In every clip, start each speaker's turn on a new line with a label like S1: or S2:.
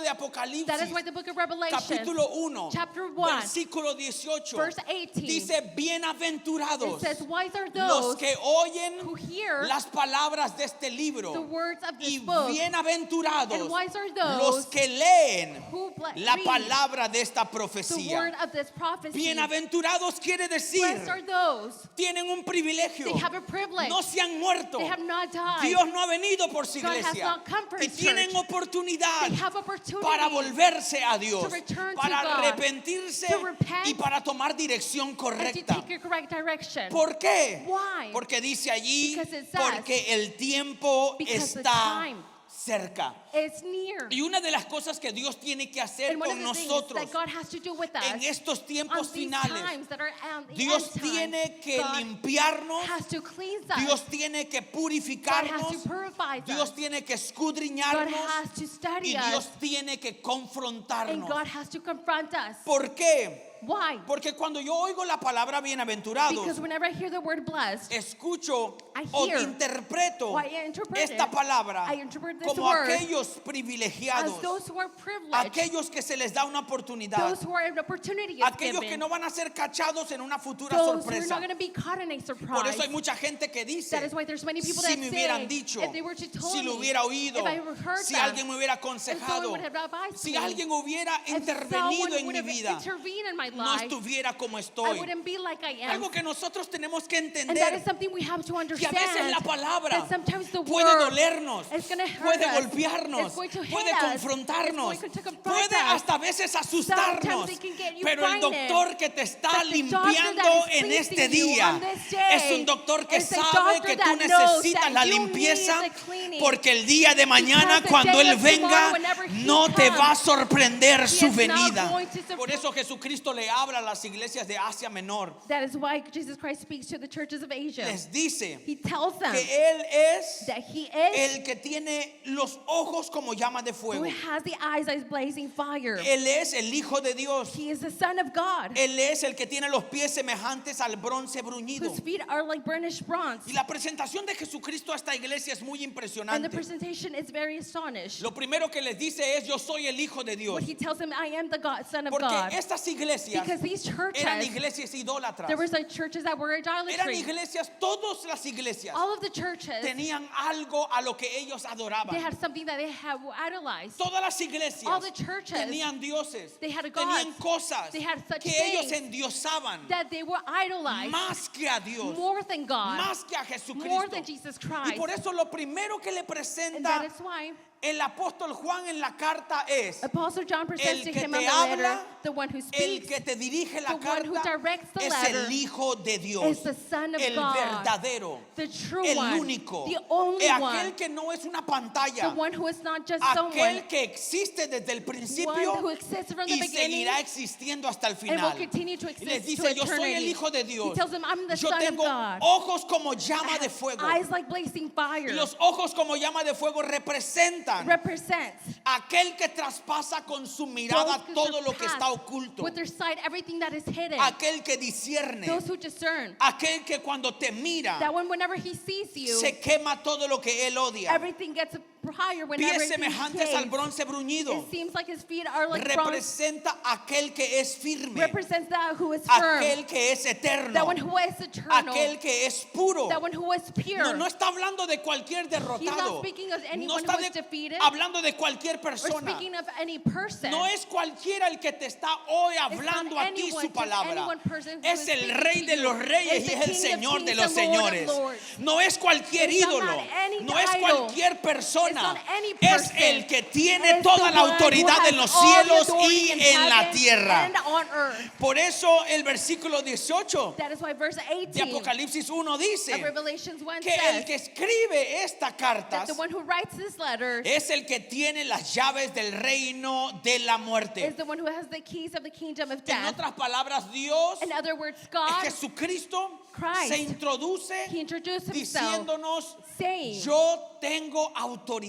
S1: de
S2: That is
S1: Apocalipsis,
S2: why the book of Revelation,
S1: capítulo 1,
S2: chapter 1,
S1: versículo 18,
S2: verse 18,
S1: dice,
S2: it
S1: bienaventurados
S2: says, wise are
S1: los
S2: those
S1: que oyen
S2: who hear
S1: las palabras de este
S2: the
S1: libro,
S2: words of this
S1: y
S2: book,
S1: bienaventurados
S2: and wise are
S1: los
S2: those
S1: que leen
S2: who
S1: la
S2: read
S1: palabra de esta
S2: the
S1: profecía.
S2: word of this prophecy.
S1: Bienaventurados quiere decir,
S2: Blessed are those.
S1: tienen un privilegio,
S2: They have a privilege.
S1: no se han muerto.
S2: They have not died.
S1: Dios no ha venido por su
S2: God has
S1: iglesia
S2: not come for
S1: y
S2: his
S1: tienen
S2: church.
S1: oportunidad
S2: They have opportunity
S1: para volverse a Dios,
S2: to return to
S1: para
S2: God,
S1: arrepentirse
S2: to repent,
S1: y para tomar dirección
S2: and to
S1: correcta.
S2: take a correct direction.
S1: ¿Por qué?
S2: Why?
S1: Porque dice allí,
S2: Because it says,
S1: porque el tiempo
S2: because the
S1: está
S2: time
S1: cerca.
S2: It's near.
S1: Y una de las cosas que Dios tiene que hacer
S2: And one
S1: con
S2: of the things
S1: nosotros
S2: that God has to do with us
S1: en estos tiempos
S2: on these
S1: finales,
S2: times that are on the
S1: Dios
S2: end time,
S1: tiene que
S2: God
S1: limpiarnos,
S2: has to cleanse us.
S1: Dios tiene que
S2: God has
S1: purificarnos,
S2: to purify
S1: Dios
S2: us.
S1: tiene que
S2: God
S1: escudriñarnos
S2: has to study
S1: y Dios
S2: us.
S1: tiene que
S2: And
S1: confrontarnos.
S2: God has to confront us.
S1: ¿Por qué?
S2: Why?
S1: Porque cuando yo oigo la palabra bienaventurados,
S2: Because whenever I hear the word blessed,
S1: escucho
S2: I
S1: o
S2: hear,
S1: interpreto
S2: or I interpret
S1: esta
S2: it,
S1: palabra
S2: I interpret this
S1: como
S2: word
S1: aquellos
S2: as
S1: privilegiados,
S2: those who are privileged,
S1: aquellos que se les da una oportunidad,
S2: those who are an opportunity is
S1: aquellos que
S2: given,
S1: no van a ser cachados en una futura
S2: those who are
S1: sorpresa.
S2: not going to be caught in a
S1: Por
S2: surprise.
S1: eso hay mucha gente que dice,
S2: That is why there's many people
S1: si
S2: that
S1: me
S2: say,
S1: hubieran dicho,
S2: if they were to tell
S1: si lo
S2: me,
S1: hubiera oído,
S2: if I ever heard
S1: si
S2: them,
S1: alguien me hubiera
S2: if someone
S1: aconsejado,
S2: would have advised
S1: si
S2: me,
S1: alguien hubiera
S2: if
S1: intervenido
S2: someone
S1: en
S2: would
S1: mi
S2: have
S1: vida,
S2: intervened in my
S1: no
S2: life,
S1: estuviera como
S2: I
S1: estoy.
S2: wouldn't be like I am.
S1: Algo que nosotros tenemos que
S2: And that
S1: entender,
S2: is something we have to
S1: que a
S2: understand.
S1: veces la palabra
S2: That sometimes the
S1: puede
S2: word
S1: dolernos,
S2: is going to hurt
S1: puede
S2: us.
S1: golpearnos,
S2: It's going to hit
S1: puede
S2: us.
S1: confrontarnos,
S2: It's going to confront
S1: puede
S2: us.
S1: hasta a veces asustarnos.
S2: Sometimes it can get you
S1: Pero el
S2: frightened.
S1: doctor que te está
S2: But the doctor
S1: limpiando
S2: that is
S1: en este
S2: cleansing you
S1: día
S2: on this day
S1: es un doctor que
S2: is a
S1: sabe
S2: doctor
S1: que tú
S2: that knows
S1: necesitas
S2: that
S1: la
S2: you need
S1: limpieza,
S2: the cleaning.
S1: porque el día de mañana
S2: Because the
S1: cuando
S2: day
S1: Él
S2: of
S1: venga
S2: tomorrow, whenever he
S1: no te
S2: comes,
S1: va a sorprender su
S2: is not
S1: venida.
S2: going to surprise.
S1: Por eso Jesucristo le habla a las iglesias de Asia Menor.
S2: That is why Jesus Christ speaks to the churches of Asia.
S1: Les dice
S2: He tells them
S1: que Él es
S2: that he is
S1: el que tiene los ojos como llama de
S2: who
S1: fuego.
S2: has the eyes as blazing fire.
S1: Él es el Hijo de Dios.
S2: He is the Son of God,
S1: Él es el que tiene los pies semejantes al bronce bruñido.
S2: whose feet are like burnished bronze.
S1: Y la presentación de Jesucristo a esta iglesia es muy
S2: And the
S1: impresionante.
S2: presentation is very astonished.
S1: Lo primero que les dice es, yo soy el Hijo de Dios.
S2: What he tells them, I am the God, Son of
S1: Porque
S2: God.
S1: estas iglesias
S2: Because these
S1: eran
S2: churches,
S1: iglesias idólatras.
S2: there was like churches that were
S1: Eran
S2: idolatry.
S1: iglesias, todas las iglesias
S2: All of the churches,
S1: tenían algo a lo que ellos
S2: they
S1: adoraban.
S2: had something that they had idolized.
S1: Todas las iglesias
S2: All the churches,
S1: tenían dioses,
S2: they had
S1: tenían
S2: gods,
S1: cosas
S2: they had such
S1: que ellos
S2: things
S1: endiosaban
S2: that they were idolized
S1: más que a Dios,
S2: more than God,
S1: más que a
S2: more
S1: Jesucristo.
S2: than Jesus
S1: Y
S2: Christ.
S1: por eso lo primero que le
S2: And
S1: presenta
S2: that is why
S1: el apóstol Juan en la carta es
S2: Apostle John presents to
S1: el que
S2: him on
S1: te
S2: the letter,
S1: habla,
S2: the one who
S1: el
S2: speaks,
S1: que te dirige la
S2: the one who
S1: carta
S2: directs the
S1: es
S2: letter,
S1: el Hijo de Dios,
S2: is the Son of
S1: el
S2: God,
S1: verdadero,
S2: the true
S1: el
S2: one,
S1: único,
S2: the only
S1: aquel
S2: one,
S1: que no es una
S2: the
S1: pantalla,
S2: one who is not just
S1: aquel
S2: someone,
S1: que existe desde el
S2: one
S1: principio
S2: who exists from the
S1: y
S2: beginning
S1: seguirá existiendo hasta el
S2: and will
S1: final.
S2: continue to
S1: Y les
S2: exist to
S1: dice, yo soy el
S2: eternity.
S1: Hijo de
S2: He
S1: Dios,
S2: tells them, I'm the
S1: yo
S2: Son of
S1: tengo
S2: God.
S1: ojos como llama
S2: I
S1: de
S2: have
S1: fuego.
S2: eyes like blazing fire.
S1: Y los ojos como llama de fuego representan
S2: Represents
S1: aquel que traspasa con su mirada
S2: those who
S1: todo lo que
S2: surpass
S1: está oculto,
S2: with their sight everything that is hidden.
S1: aquel que discierne,
S2: Those who discern.
S1: aquel que cuando te mira
S2: That one, whenever he sees you,
S1: se quema todo lo que él odia.
S2: everything gets higher whenever
S1: Pies
S2: he
S1: semejantes al
S2: sees.
S1: bronce bruñido.
S2: It seems like his feet are like bronze.
S1: Representa aquel que es firme,
S2: Represents that who is firm.
S1: aquel que es eterno,
S2: That one who is eternal.
S1: aquel que es puro.
S2: That one who is pure.
S1: No, no está hablando de cualquier
S2: He's not
S1: derrotado.
S2: speaking of
S1: No
S2: anyone
S1: está
S2: who is defeated.
S1: hablando de cualquier
S2: Or
S1: persona.
S2: speaking of any person.
S1: No es cualquiera el que te está hoy hablando
S2: not
S1: a ti
S2: anyone,
S1: su
S2: just
S1: palabra.
S2: anyone person who
S1: Es
S2: is
S1: el
S2: speaking
S1: Rey
S2: to
S1: de
S2: you.
S1: los reyes
S2: It's
S1: y
S2: the
S1: es el
S2: King of
S1: Señor de
S2: kings
S1: los
S2: and Lord of
S1: señores.
S2: lords.
S1: No es cualquier
S2: It's not
S1: ídolo.
S2: any
S1: No es
S2: idol.
S1: cualquier persona.
S2: It's not any
S1: Es
S2: person.
S1: el que tiene
S2: It's
S1: toda
S2: the
S1: la
S2: one who
S1: autoridad
S2: has
S1: en los
S2: all the
S1: cielos
S2: authority
S1: y
S2: in
S1: en la
S2: heaven
S1: tierra.
S2: and on earth.
S1: Por eso el versículo 18
S2: That is why verse
S1: de
S2: 18
S1: Apocalipsis 1 dice
S2: of Revelations 1
S1: que el
S2: says
S1: que escribe estas
S2: that
S1: cartas
S2: the one who writes this letter
S1: es el que tiene las llaves del reino de la muerte.
S2: is the one who has the keys of the kingdom of
S1: En
S2: death.
S1: otras palabras, Dios,
S2: In other words, God,
S1: Jesucristo,
S2: Christ,
S1: se introduce
S2: he introduced himself
S1: diciéndonos,
S2: saying,
S1: yo tengo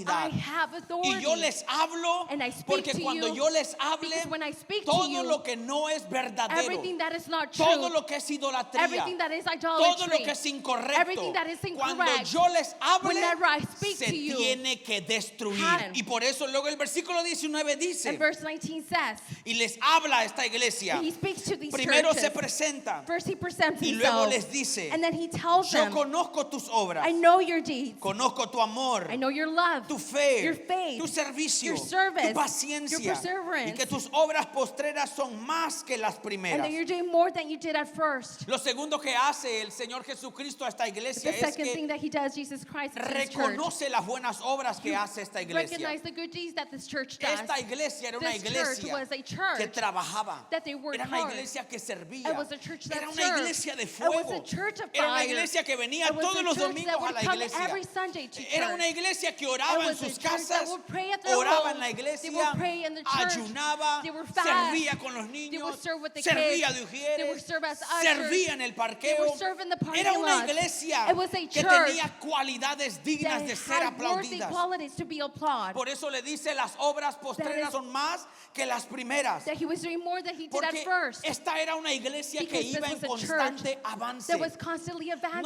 S1: autoridad.
S2: I have
S1: Y
S2: authority.
S1: yo les hablo
S2: And I speak
S1: porque
S2: to
S1: cuando
S2: you,
S1: yo les hable,
S2: because when I speak to
S1: todo
S2: you,
S1: lo que no es verdadero,
S2: everything that is not true,
S1: todo lo que es idolatría,
S2: everything that is
S1: todo lo
S2: idolatry,
S1: que es incorrecto,
S2: everything that is
S1: cuando
S2: incorrect,
S1: yo les hable,
S2: whenever I speak
S1: se
S2: to you,
S1: tiene que destruir.
S2: happen.
S1: Y por eso luego el versículo 19
S2: and
S1: dice,
S2: verse 19 says,
S1: y les habla a esta iglesia,
S2: he speaks to these
S1: primero se
S2: churches.
S1: presenta
S2: First he presents
S1: y luego
S2: himself,
S1: les dice,
S2: and then he tells
S1: yo
S2: them,
S1: conozco tus obras,
S2: I know your deeds,
S1: conozco tu amor,
S2: I know your love,
S1: tu fe,
S2: your faith,
S1: tu servicio,
S2: your service,
S1: tu paciencia,
S2: your perseverance,
S1: y que tus obras postreras son más que las
S2: and
S1: primeras.
S2: that you're doing more than you did at first.
S1: Lo segundo que hace el Señor Jesucristo a esta iglesia
S2: The
S1: es
S2: second thing
S1: que
S2: that he does, Jesus Christ, is his church.
S1: reconoce las buenas obras que hace esta iglesia.
S2: Recognize the good deeds that this church does.
S1: Esta iglesia era una
S2: This church
S1: iglesia
S2: was a church
S1: que trabajaba,
S2: that they worked
S1: era una
S2: hard.
S1: iglesia que servía,
S2: It was a church that
S1: era una
S2: served.
S1: iglesia de
S2: It was
S1: fuego,
S2: a church of
S1: era una
S2: fire.
S1: iglesia que venía
S2: It was
S1: todos
S2: a
S1: los
S2: church
S1: domingos
S2: that
S1: a
S2: would
S1: la
S2: come
S1: iglesia.
S2: every Sunday to
S1: Era
S2: church.
S1: una iglesia que
S2: It
S1: oraba en
S2: was a
S1: sus
S2: church that
S1: casas,
S2: would pray at their
S1: oraba en
S2: home.
S1: la
S2: They
S1: iglesia,
S2: would pray in the church.
S1: ayunaba,
S2: They were fast.
S1: servía con los
S2: They
S1: niños,
S2: would serve with the
S1: servía
S2: kids.
S1: de
S2: They would
S1: ujieres,
S2: serve as ushers.
S1: servía en el
S2: They
S1: parqueo.
S2: would serve in the parking
S1: Era una
S2: lot.
S1: iglesia
S2: It was a
S1: que
S2: church
S1: tenía cualidades dignas
S2: that
S1: de ser
S2: had worthy
S1: aplaudidas.
S2: qualities to be applauded.
S1: Por eso le dice, las obras postreras
S2: is-
S1: son más que las primeras.
S2: That he was doing more than he did at
S1: Porque
S2: first.
S1: esta era una iglesia que
S2: Because this
S1: iba en
S2: was a
S1: constante
S2: church
S1: avance.
S2: that was constantly advancing.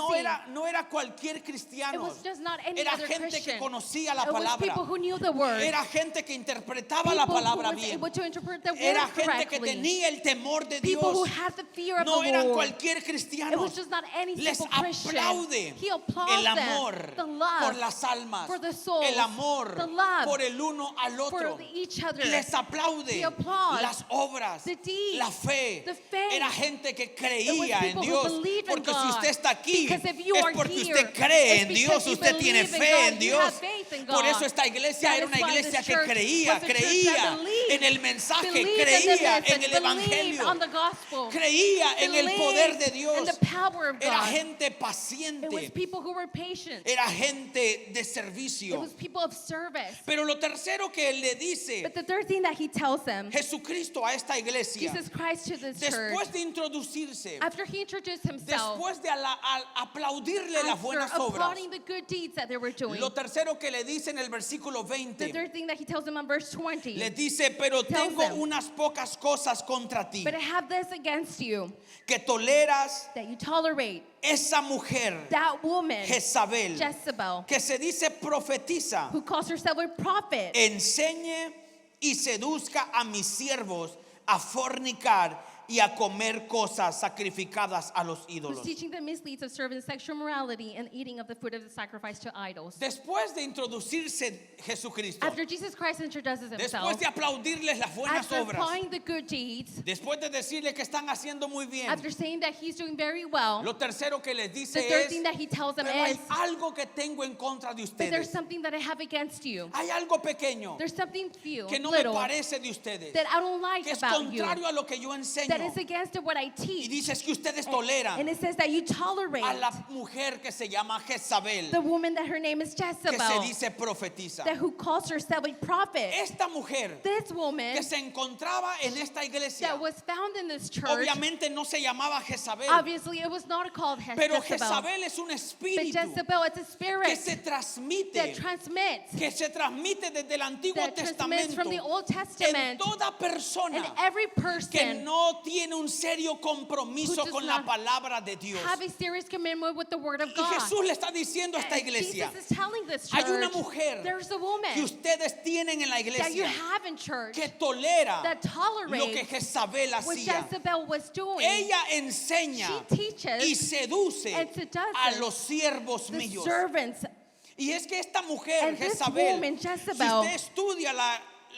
S1: No era cualquier
S2: It
S1: cristiano.
S2: was just not any
S1: Era
S2: other
S1: gente
S2: Christian.
S1: que conocía la
S2: It was
S1: palabra.
S2: people who knew the word.
S1: Era gente que interpretaba la
S2: People who
S1: palabra
S2: was
S1: bien.
S2: able to interpret the
S1: Era
S2: word
S1: gente que
S2: correctly.
S1: tenía el temor de
S2: People who
S1: Dios.
S2: had the fear of
S1: No
S2: the
S1: eran
S2: Lord.
S1: cualquier
S2: It
S1: cristiano.
S2: was just not any
S1: Les
S2: simple Christian.
S1: aplaude
S2: He applauds
S1: el amor
S2: them, the love
S1: por las almas,
S2: for the souls,
S1: el amor
S2: the love
S1: por el uno al otro.
S2: for each other.
S1: Les aplaude
S2: He applauds
S1: las obras,
S2: the deeds,
S1: la fe.
S2: the faith.
S1: Era gente que
S2: It
S1: creía
S2: was
S1: en
S2: people who
S1: Dios.
S2: believed in
S1: Porque si
S2: God.
S1: usted está aquí,
S2: Because if you
S1: es
S2: are
S1: porque
S2: here,
S1: usted cree
S2: it's
S1: en
S2: because
S1: Dios,
S2: you
S1: usted tiene
S2: believe in
S1: fe
S2: God,
S1: en
S2: you
S1: Dios.
S2: have faith in
S1: Por
S2: God.
S1: eso esta iglesia
S2: That
S1: era
S2: is
S1: una
S2: why
S1: iglesia
S2: this
S1: que
S2: church
S1: creía,
S2: was a church that
S1: creía
S2: believed,
S1: en el mensaje,
S2: believed in the
S1: creía en
S2: message,
S1: el
S2: believed
S1: evangelio,
S2: on the gospel,
S1: creía en el poder de
S2: believed
S1: Dios.
S2: in the power of
S1: Era
S2: God.
S1: gente
S2: It was
S1: paciente,
S2: people who were patient.
S1: era gente de
S2: It
S1: servicio.
S2: was people of service.
S1: Pero lo tercero que le dice
S2: But the third thing that he tells them,
S1: Jesucristo a esta iglesia,
S2: Jesus Christ to this church,
S1: después de introducirse,
S2: after he introduced himself,
S1: después de aplaudirle las
S2: after
S1: buenas obras,
S2: applauding the good deeds that they were doing,
S1: lo tercero que le dice en el versículo
S2: the
S1: 20,
S2: third thing that he tells them on verse 20,
S1: le dice, pero
S2: tells
S1: tengo
S2: them,
S1: unas pocas cosas contra ti,
S2: but I have this against you,
S1: que toleras
S2: that you tolerate
S1: esa mujer,
S2: that woman,
S1: Jezabel,
S2: Jezebel,
S1: que se dice profetiza,
S2: who calls herself a prophet,
S1: enseñe y seduzca a mis siervos a fornicar y a comer cosas sacrificadas a los
S2: who's
S1: ídolos.
S2: teaching the misleads of serving sexual morality and eating of the food of the sacrifice to idols.
S1: Después de introducirse Jesucristo,
S2: After Jesus Christ introduces himself,
S1: después de aplaudirles las buenas
S2: after
S1: obras,
S2: applying the good deeds,
S1: después de decirle que están haciendo muy bien,
S2: after saying that he's doing very well,
S1: lo tercero que les dice
S2: the third
S1: es,
S2: thing that he tells them
S1: pero hay
S2: is,
S1: algo que tengo en contra de
S2: but there's
S1: ustedes.
S2: something that I have against you.
S1: Hay algo pequeño
S2: There's something few,
S1: que no me
S2: little,
S1: parece de ustedes,
S2: that I don't like
S1: que es
S2: about you,
S1: contrario a lo que yo
S2: that
S1: enseño.
S2: is against what I
S1: Y
S2: teach.
S1: dices que ustedes
S2: And
S1: toleran
S2: it says that you tolerate
S1: a la mujer que se llama Jezabel,
S2: the woman that her name is
S1: que se
S2: Jezebel,
S1: dice profetiza.
S2: that who calls herself a prophet.
S1: Esta mujer
S2: This woman
S1: que se encontraba en esta iglesia,
S2: that was found in this church,
S1: obviamente no se llamaba Jezabel,
S2: obviously it was not called
S1: pero
S2: Jezebel,
S1: Jezabel es un
S2: but
S1: espíritu
S2: Jezebel, it's a
S1: que
S2: spirit
S1: se
S2: that
S1: transmite,
S2: transmits,
S1: desde el Antiguo
S2: that transmits
S1: Testamento
S2: from the Old
S1: en
S2: Testament,
S1: toda
S2: and
S1: persona
S2: every
S1: que
S2: person
S1: no tiene un serio compromiso
S2: who does
S1: con la
S2: not
S1: palabra de Dios.
S2: have a serious commitment with the Word of
S1: Y
S2: God.
S1: Jesús le está diciendo a esta
S2: And
S1: iglesia,
S2: Jesus is telling this
S1: hay
S2: church,
S1: una mujer
S2: there's a
S1: que
S2: woman
S1: ustedes tienen en la
S2: that you
S1: iglesia
S2: have in church
S1: que tolera
S2: that
S1: lo que
S2: tolerates
S1: Jezabel
S2: what
S1: hacía.
S2: Jezebel was doing.
S1: Ella enseña
S2: She teaches
S1: y seduce
S2: and seduces
S1: a los siervos
S2: the
S1: míos.
S2: servants.
S1: Y es que esta mujer,
S2: And this
S1: Jezabel,
S2: woman,
S1: si
S2: Jezebel,
S1: usted estudia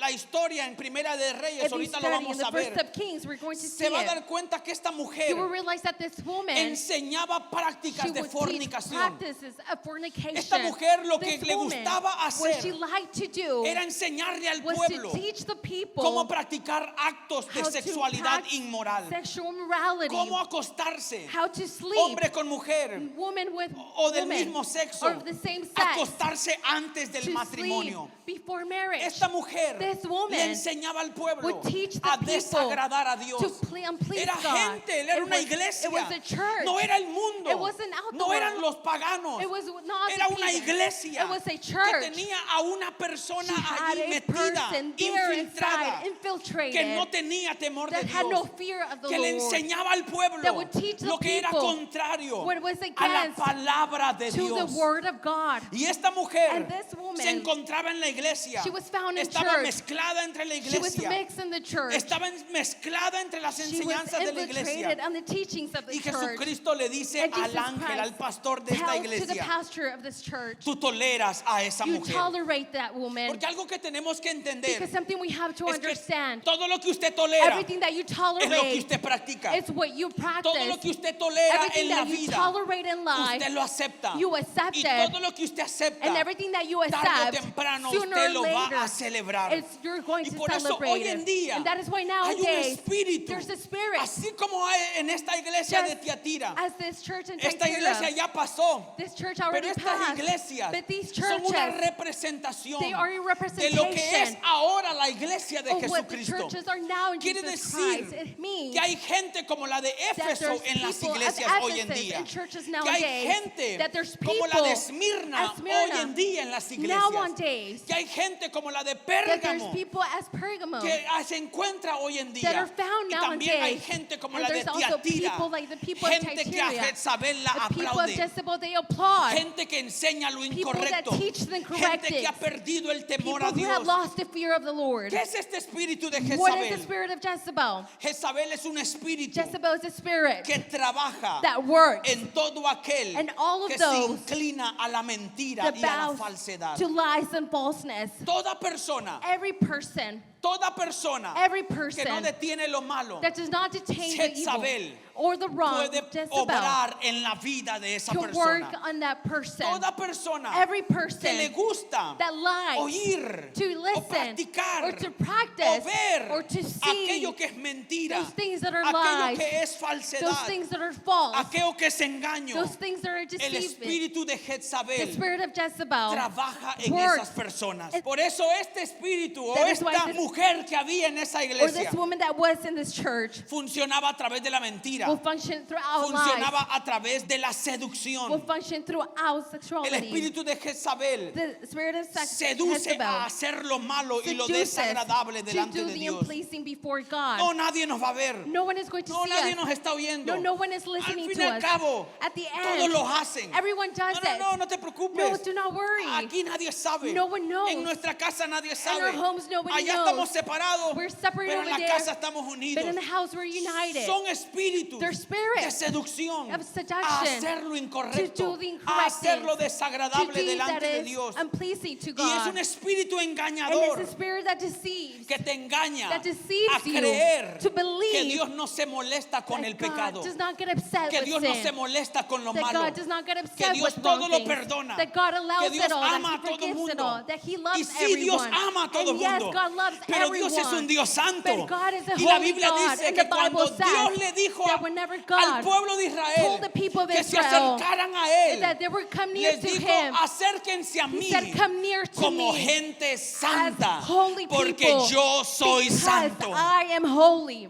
S1: la historia en Primera de Reyes,
S2: If you
S1: ahorita lo
S2: study in
S1: vamos
S2: the
S1: a
S2: First
S1: ver,
S2: of Kings, we're going to see
S1: se va a
S2: it.
S1: dar cuenta que esta mujer
S2: You will realize that this woman,
S1: enseñaba
S2: she
S1: prácticas de
S2: would teach
S1: fornicación.
S2: practices of fornication.
S1: Esta mujer lo que
S2: This
S1: le
S2: woman,
S1: gustaba
S2: what
S1: hacer
S2: she liked to do
S1: era enseñarle al
S2: was
S1: pueblo
S2: to teach the people
S1: cómo practicar actos de
S2: how to
S1: sexualidad
S2: practice
S1: inmoral,
S2: sexual morality,
S1: cómo acostarse,
S2: how to sleep,
S1: hombre con mujer
S2: woman with
S1: o del
S2: woman,
S1: mismo sexo,
S2: or of the same sex,
S1: acostarse antes del
S2: to
S1: matrimonio.
S2: sleep before marriage.
S1: Esta mujer
S2: this
S1: le
S2: woman
S1: enseñaba al pueblo
S2: would teach the
S1: a
S2: people
S1: desagradar a Dios.
S2: to unplease
S1: Era
S2: God.
S1: gente, era
S2: It
S1: una
S2: was-
S1: iglesia.
S2: It was a church.
S1: No era el mundo.
S2: It wasn't out the
S1: No eran
S2: world.
S1: los paganos.
S2: It was not
S1: Era
S2: the
S1: una
S2: pagans.
S1: iglesia
S2: It was a
S1: que
S2: church.
S1: tenía a una persona
S2: She had
S1: allí
S2: a
S1: metida,
S2: person there
S1: infiltrada,
S2: inside, infiltrated,
S1: que no tenía temor de
S2: that had no
S1: Dios,
S2: fear of the
S1: que le
S2: Lord,
S1: enseñaba al pueblo
S2: that would teach the
S1: lo que era
S2: people
S1: contrario
S2: what was
S1: a la
S2: against
S1: palabra de
S2: to the
S1: Dios.
S2: word of God.
S1: Y esta mujer
S2: And this woman,
S1: se encontraba en la iglesia,
S2: she was found in
S1: estaba
S2: church.
S1: mezclada entre la
S2: She was
S1: iglesia,
S2: mixed in the church.
S1: estaba mezclada entre las
S2: She was
S1: enseñanzas de la
S2: infiltrated
S1: iglesia.
S2: on the teachings of the
S1: Y
S2: church.
S1: Jesucristo le dice
S2: And
S1: al
S2: Jesus
S1: ángel,
S2: Christ
S1: al pastor de esta
S2: tells to the
S1: iglesia,
S2: pastor of this church,
S1: tú toleras a esa
S2: you
S1: mujer.
S2: tolerate that woman.
S1: Porque algo que tenemos que entender
S2: Because something we have to
S1: es que
S2: understand,
S1: todo lo que usted tolera
S2: everything that you
S1: es lo que
S2: tolerate
S1: usted practica.
S2: is what you
S1: Todo lo
S2: practice.
S1: que usted tolera
S2: Everything
S1: en la
S2: that you
S1: vida,
S2: tolerate in life,
S1: usted lo acepta.
S2: you accept
S1: Y
S2: it.
S1: todo lo que usted acepta,
S2: And everything that you
S1: tarde o
S2: accept,
S1: temprano
S2: sooner
S1: usted
S2: or
S1: lo va
S2: later,
S1: a celebrar.
S2: you're going
S1: Y
S2: to
S1: por eso
S2: celebrate
S1: hoy en
S2: it.
S1: día
S2: And that is why
S1: hay un
S2: nowadays,
S1: espíritu,
S2: there's a spirit.
S1: así como hay en esta iglesia de
S2: Just
S1: Tiatira.
S2: as this church in
S1: Esta iglesia
S2: Thyatira,
S1: ya pasó,
S2: this church
S1: pero
S2: already
S1: estas
S2: passed.
S1: iglesias
S2: But these
S1: son una
S2: churches,
S1: representación
S2: they are a
S1: de lo que
S2: representation
S1: es ahora la iglesia de
S2: of what the
S1: Jesucristo.
S2: churches are now in
S1: Quiere
S2: Jesus
S1: decir
S2: Christ. It means
S1: que hay gente como la de
S2: that
S1: Éfeso
S2: there's
S1: en las
S2: people
S1: iglesias
S2: as
S1: hoy en
S2: Ephesus
S1: día.
S2: in churches
S1: Que hay
S2: nowadays,
S1: gente
S2: that there's
S1: como la
S2: people
S1: de Esmirna
S2: as Smyrna
S1: hoy en día en las
S2: nowadays,
S1: iglesias. Que hay gente como la de
S2: that there's
S1: Pérgamo
S2: people as Pergamum
S1: que se encuentra hoy en
S2: that
S1: día.
S2: are found
S1: Y también hay
S2: nowadays.
S1: gente como
S2: And
S1: la de
S2: there's also
S1: Tiatira.
S2: people like the people of
S1: Gente que a
S2: Thyatira,
S1: Jezabel la
S2: the people of
S1: aplaude.
S2: Jezebel, they applaud.
S1: Gente que enseña lo
S2: People that
S1: incorrecto.
S2: teach the incorrect
S1: Gente que
S2: things.
S1: ha perdido el temor
S2: People
S1: a
S2: who have
S1: Dios.
S2: lost the fear of the Lord.
S1: ¿Qué es este espíritu de
S2: What is the
S1: Jezabel?
S2: spirit of Jezebel?
S1: Jezabel es un espíritu
S2: Jezebel is a spirit
S1: que trabaja
S2: that works
S1: en todo aquel
S2: and all of
S1: que se
S2: those
S1: inclina a la mentira
S2: that
S1: y a la
S2: bows
S1: falsedad.
S2: to lies and falseness.
S1: Toda persona,
S2: Every person
S1: que no
S2: person
S1: detiene lo malo
S2: that does not detain the evil
S1: Jezabel
S2: or the wrong,
S1: puede
S2: Jezebel,
S1: obrar en la vida de esa
S2: can work
S1: persona.
S2: on that person.
S1: Toda persona
S2: Every
S1: que
S2: person
S1: le gusta
S2: that likes
S1: oír
S2: to
S1: o
S2: listen
S1: practicar
S2: or to
S1: o
S2: practice
S1: ver
S2: or to see
S1: aquello que es mentira,
S2: those things that are
S1: aquello
S2: lies,
S1: que es
S2: those
S1: falsedad,
S2: things that are false,
S1: aquello que es engaño.
S2: those things that are
S1: El
S2: deceiving.
S1: espíritu de
S2: The
S1: Jezabel
S2: spirit of Jezebel
S1: trabaja en
S2: works.
S1: esas personas.
S2: It-
S1: Por eso este espíritu o
S2: That is why
S1: esta
S2: this-
S1: mujer que había en esa
S2: or
S1: iglesia
S2: this woman that was in this church
S1: funcionaba a través de la mentira,
S2: will function throughout life,
S1: funcionaba a través de la
S2: will
S1: seducción.
S2: function throughout
S1: El
S2: sexuality.
S1: espíritu de Jezabel
S2: The spirit of
S1: seduce
S2: Jezebel
S1: a hacer lo malo y lo
S2: seduces
S1: desagradable
S2: to
S1: delante
S2: do
S1: de
S2: the
S1: Dios.
S2: unpleasing before God.
S1: No, nadie nos va a ver.
S2: No one is going to
S1: No,
S2: see
S1: nadie
S2: us.
S1: nos está oyendo.
S2: No, no one is
S1: Al
S2: listening
S1: fin
S2: to
S1: y al
S2: us.
S1: cabo,
S2: At the
S1: todos
S2: end,
S1: lo hacen.
S2: everyone does it.
S1: No te preocupes.
S2: No, do not worry.
S1: Aquí nadie sabe.
S2: No one knows.
S1: En nuestra casa nadie sabe.
S2: our homes, nobody
S1: Allá
S2: knows.
S1: estamos separados.
S2: We're separated
S1: Pero en la
S2: over
S1: casa
S2: there,
S1: estamos
S2: But
S1: unidos.
S2: in the house we're united.
S1: Son espíritus
S2: They're spirits
S1: de seducción
S2: of seduction
S1: a hacer lo
S2: to
S1: incorrecto,
S2: do the
S1: a
S2: incorrect
S1: hacer lo
S2: things,
S1: desagradable
S2: to do
S1: delante
S2: that
S1: de
S2: is
S1: Dios.
S2: unpleasing to
S1: Y es
S2: God.
S1: un espíritu
S2: And
S1: engañador
S2: it's a spirit that deceives,
S1: que te engaña
S2: that deceives
S1: a
S2: you
S1: creer
S2: to believe
S1: que Dios no se molesta con
S2: that
S1: el pecado,
S2: God does not get upset
S1: que
S2: with
S1: Dios no
S2: sin.
S1: se molesta con lo
S2: That
S1: malo,
S2: God does not get
S1: que
S2: upset
S1: Dios
S2: with
S1: todo
S2: wrong
S1: lo
S2: things.
S1: perdona,
S2: That God
S1: que
S2: allows
S1: Dios
S2: it all.
S1: ama
S2: That
S1: a
S2: He
S1: todo
S2: forgives it all.
S1: mundo.
S2: That He
S1: Y
S2: loves
S1: sí, Dios
S2: everyone.
S1: ama a todo
S2: And yes,
S1: mundo,
S2: God loves
S1: pero
S2: everyone.
S1: Dios es un Dios santo.
S2: But God is a
S1: Y la
S2: holy
S1: Biblia
S2: God.
S1: dice
S2: And
S1: que
S2: the Bible
S1: cuando
S2: says
S1: Dios le dijo
S2: that whenever
S1: al
S2: God
S1: pueblo de Israel
S2: told the people of
S1: que se
S2: Israel
S1: acercaran a Él,
S2: that they would come near
S1: les
S2: to
S1: dijo,
S2: Him,
S1: acérquense a
S2: He
S1: mí
S2: said, come near to
S1: como
S2: me
S1: gente santa,
S2: as holy
S1: porque
S2: people,
S1: yo soy
S2: because
S1: santo.
S2: I am holy.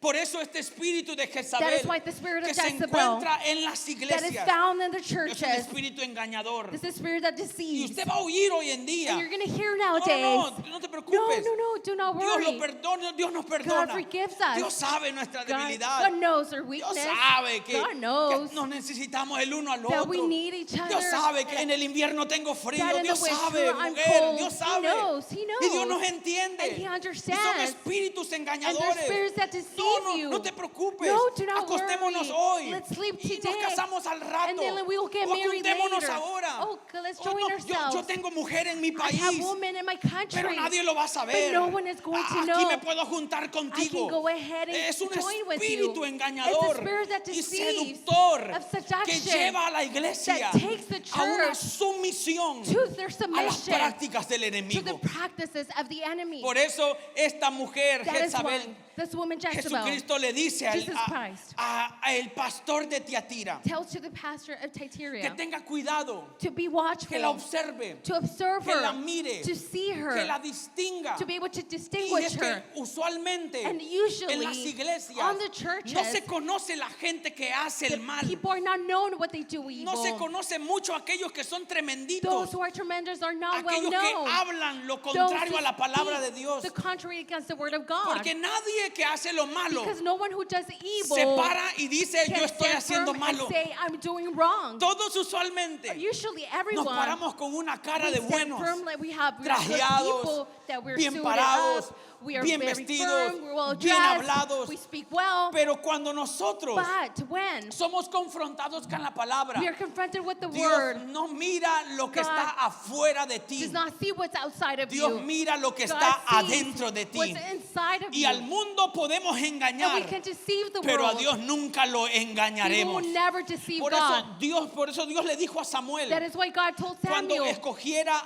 S1: Por eso este espíritu de
S2: That
S1: Jezabel
S2: is why the spirit
S1: que
S2: of
S1: se
S2: Jezebel
S1: encuentra en las
S2: that is
S1: iglesias
S2: found in the
S1: es un
S2: churches,
S1: espíritu engañador.
S2: this is a spirit that
S1: Y
S2: deceives.
S1: usted va a oír hoy en día.
S2: And you're going to hear
S1: No,
S2: nowadays.
S1: no te
S2: No,
S1: preocupes.
S2: no, do not
S1: Dios lo
S2: worry.
S1: perdona, Dios nos
S2: God
S1: perdona.
S2: forgives us.
S1: Dios sabe nuestra
S2: God
S1: debilidad.
S2: knows our
S1: Dios
S2: weakness.
S1: sabe que,
S2: God knows
S1: que nos necesitamos el uno al
S2: that
S1: otro.
S2: we need each other.
S1: Dios sabe que en el invierno tengo frío.
S2: That in the
S1: Dios sabe,
S2: winter I'm
S1: mujer.
S2: cold.
S1: Dios
S2: He
S1: sabe.
S2: knows. He
S1: Y Dios
S2: knows.
S1: nos entiende.
S2: And He
S1: Y son
S2: understands.
S1: espíritus
S2: And there's
S1: engañadores.
S2: spirits that deceive
S1: No,
S2: you.
S1: no te preocupes.
S2: No, do not
S1: Acostémonos
S2: worry.
S1: hoy.
S2: Let's sleep
S1: Y
S2: today.
S1: nos casamos al rato.
S2: And then we will get
S1: O
S2: married
S1: juntémonos
S2: later.
S1: ahora.
S2: Oh, let's
S1: Oh,
S2: join
S1: no,
S2: ourselves.
S1: yo tengo mujer en mi
S2: I have
S1: país.
S2: women in my country.
S1: Pero nadie lo va a saber.
S2: no one is going to
S1: Aquí
S2: know.
S1: me puedo juntar
S2: I can
S1: contigo.
S2: go ahead and
S1: Es un
S2: join with
S1: espíritu
S2: you.
S1: engañador
S2: It's a spirit that
S1: y
S2: deceives,
S1: seductor
S2: of
S1: que
S2: seduction,
S1: lleva a la iglesia
S2: that takes the
S1: a una
S2: church
S1: sumisión
S2: to their
S1: a las
S2: submission,
S1: prácticas del
S2: to the
S1: enemigo.
S2: practices of the enemy.
S1: Por eso esta mujer,
S2: That is
S1: Jezabel,
S2: why this woman Jezebel
S1: Jesucristo le dice
S2: Jesus Christ
S1: a el pastor de Tiatira
S2: tells to the pastor of
S1: que
S2: Thyatira
S1: tenga cuidado,
S2: to be
S1: que
S2: watchful,
S1: la observe,
S2: to observe
S1: que la
S2: her,
S1: mire,
S2: to see
S1: que
S2: her,
S1: la distinga.
S2: to be able to
S1: Y
S2: distinguish
S1: es que
S2: her.
S1: usualmente
S2: And
S1: en
S2: usually,
S1: las iglesias
S2: on the churches,
S1: no se conoce la gente que hace el mal.
S2: people are not known what they do evil.
S1: No se conoce mucho aquellos que son tremenditos,
S2: Those who are tremendous are not well
S1: aquellos que
S2: known.
S1: hablan lo
S2: Those
S1: contrario
S2: who
S1: a la palabra de
S2: speak
S1: Dios.
S2: the contrary against the word of God.
S1: Porque nadie que hace lo malo
S2: Because no one who does evil
S1: se para y dice yo
S2: can
S1: estoy
S2: stand
S1: haciendo
S2: firm and
S1: malo.
S2: say, I'm doing wrong.
S1: Todos usualmente
S2: Usually
S1: nos
S2: everyone
S1: paramos con una cara
S2: we
S1: de
S2: stand
S1: buenos,
S2: firm like we are good
S1: trajeados,
S2: people, that we're
S1: bien
S2: suited
S1: parados,
S2: up, we are
S1: bien
S2: very
S1: vestidos,
S2: firm, we're well
S1: bien
S2: dressed,
S1: hablados.
S2: we speak well.
S1: Pero cuando nosotros
S2: But when
S1: somos confrontados con la palabra,
S2: we are confronted with the
S1: Dios
S2: word,
S1: no mira lo que
S2: God
S1: está afuera de ti.
S2: does not see what's outside of
S1: Dios
S2: you.
S1: mira lo que
S2: God
S1: está
S2: sees
S1: adentro de ti.
S2: what's inside of
S1: Y
S2: you.
S1: al mundo podemos
S2: And we
S1: engañar,
S2: can deceive the
S1: pero a
S2: world.
S1: Dios nunca lo
S2: People
S1: engañaremos.
S2: will never deceive
S1: Por
S2: God.
S1: eso Dios le dijo a Samuel
S2: That is why God told
S1: cuando
S2: Samuel,
S1: escogiera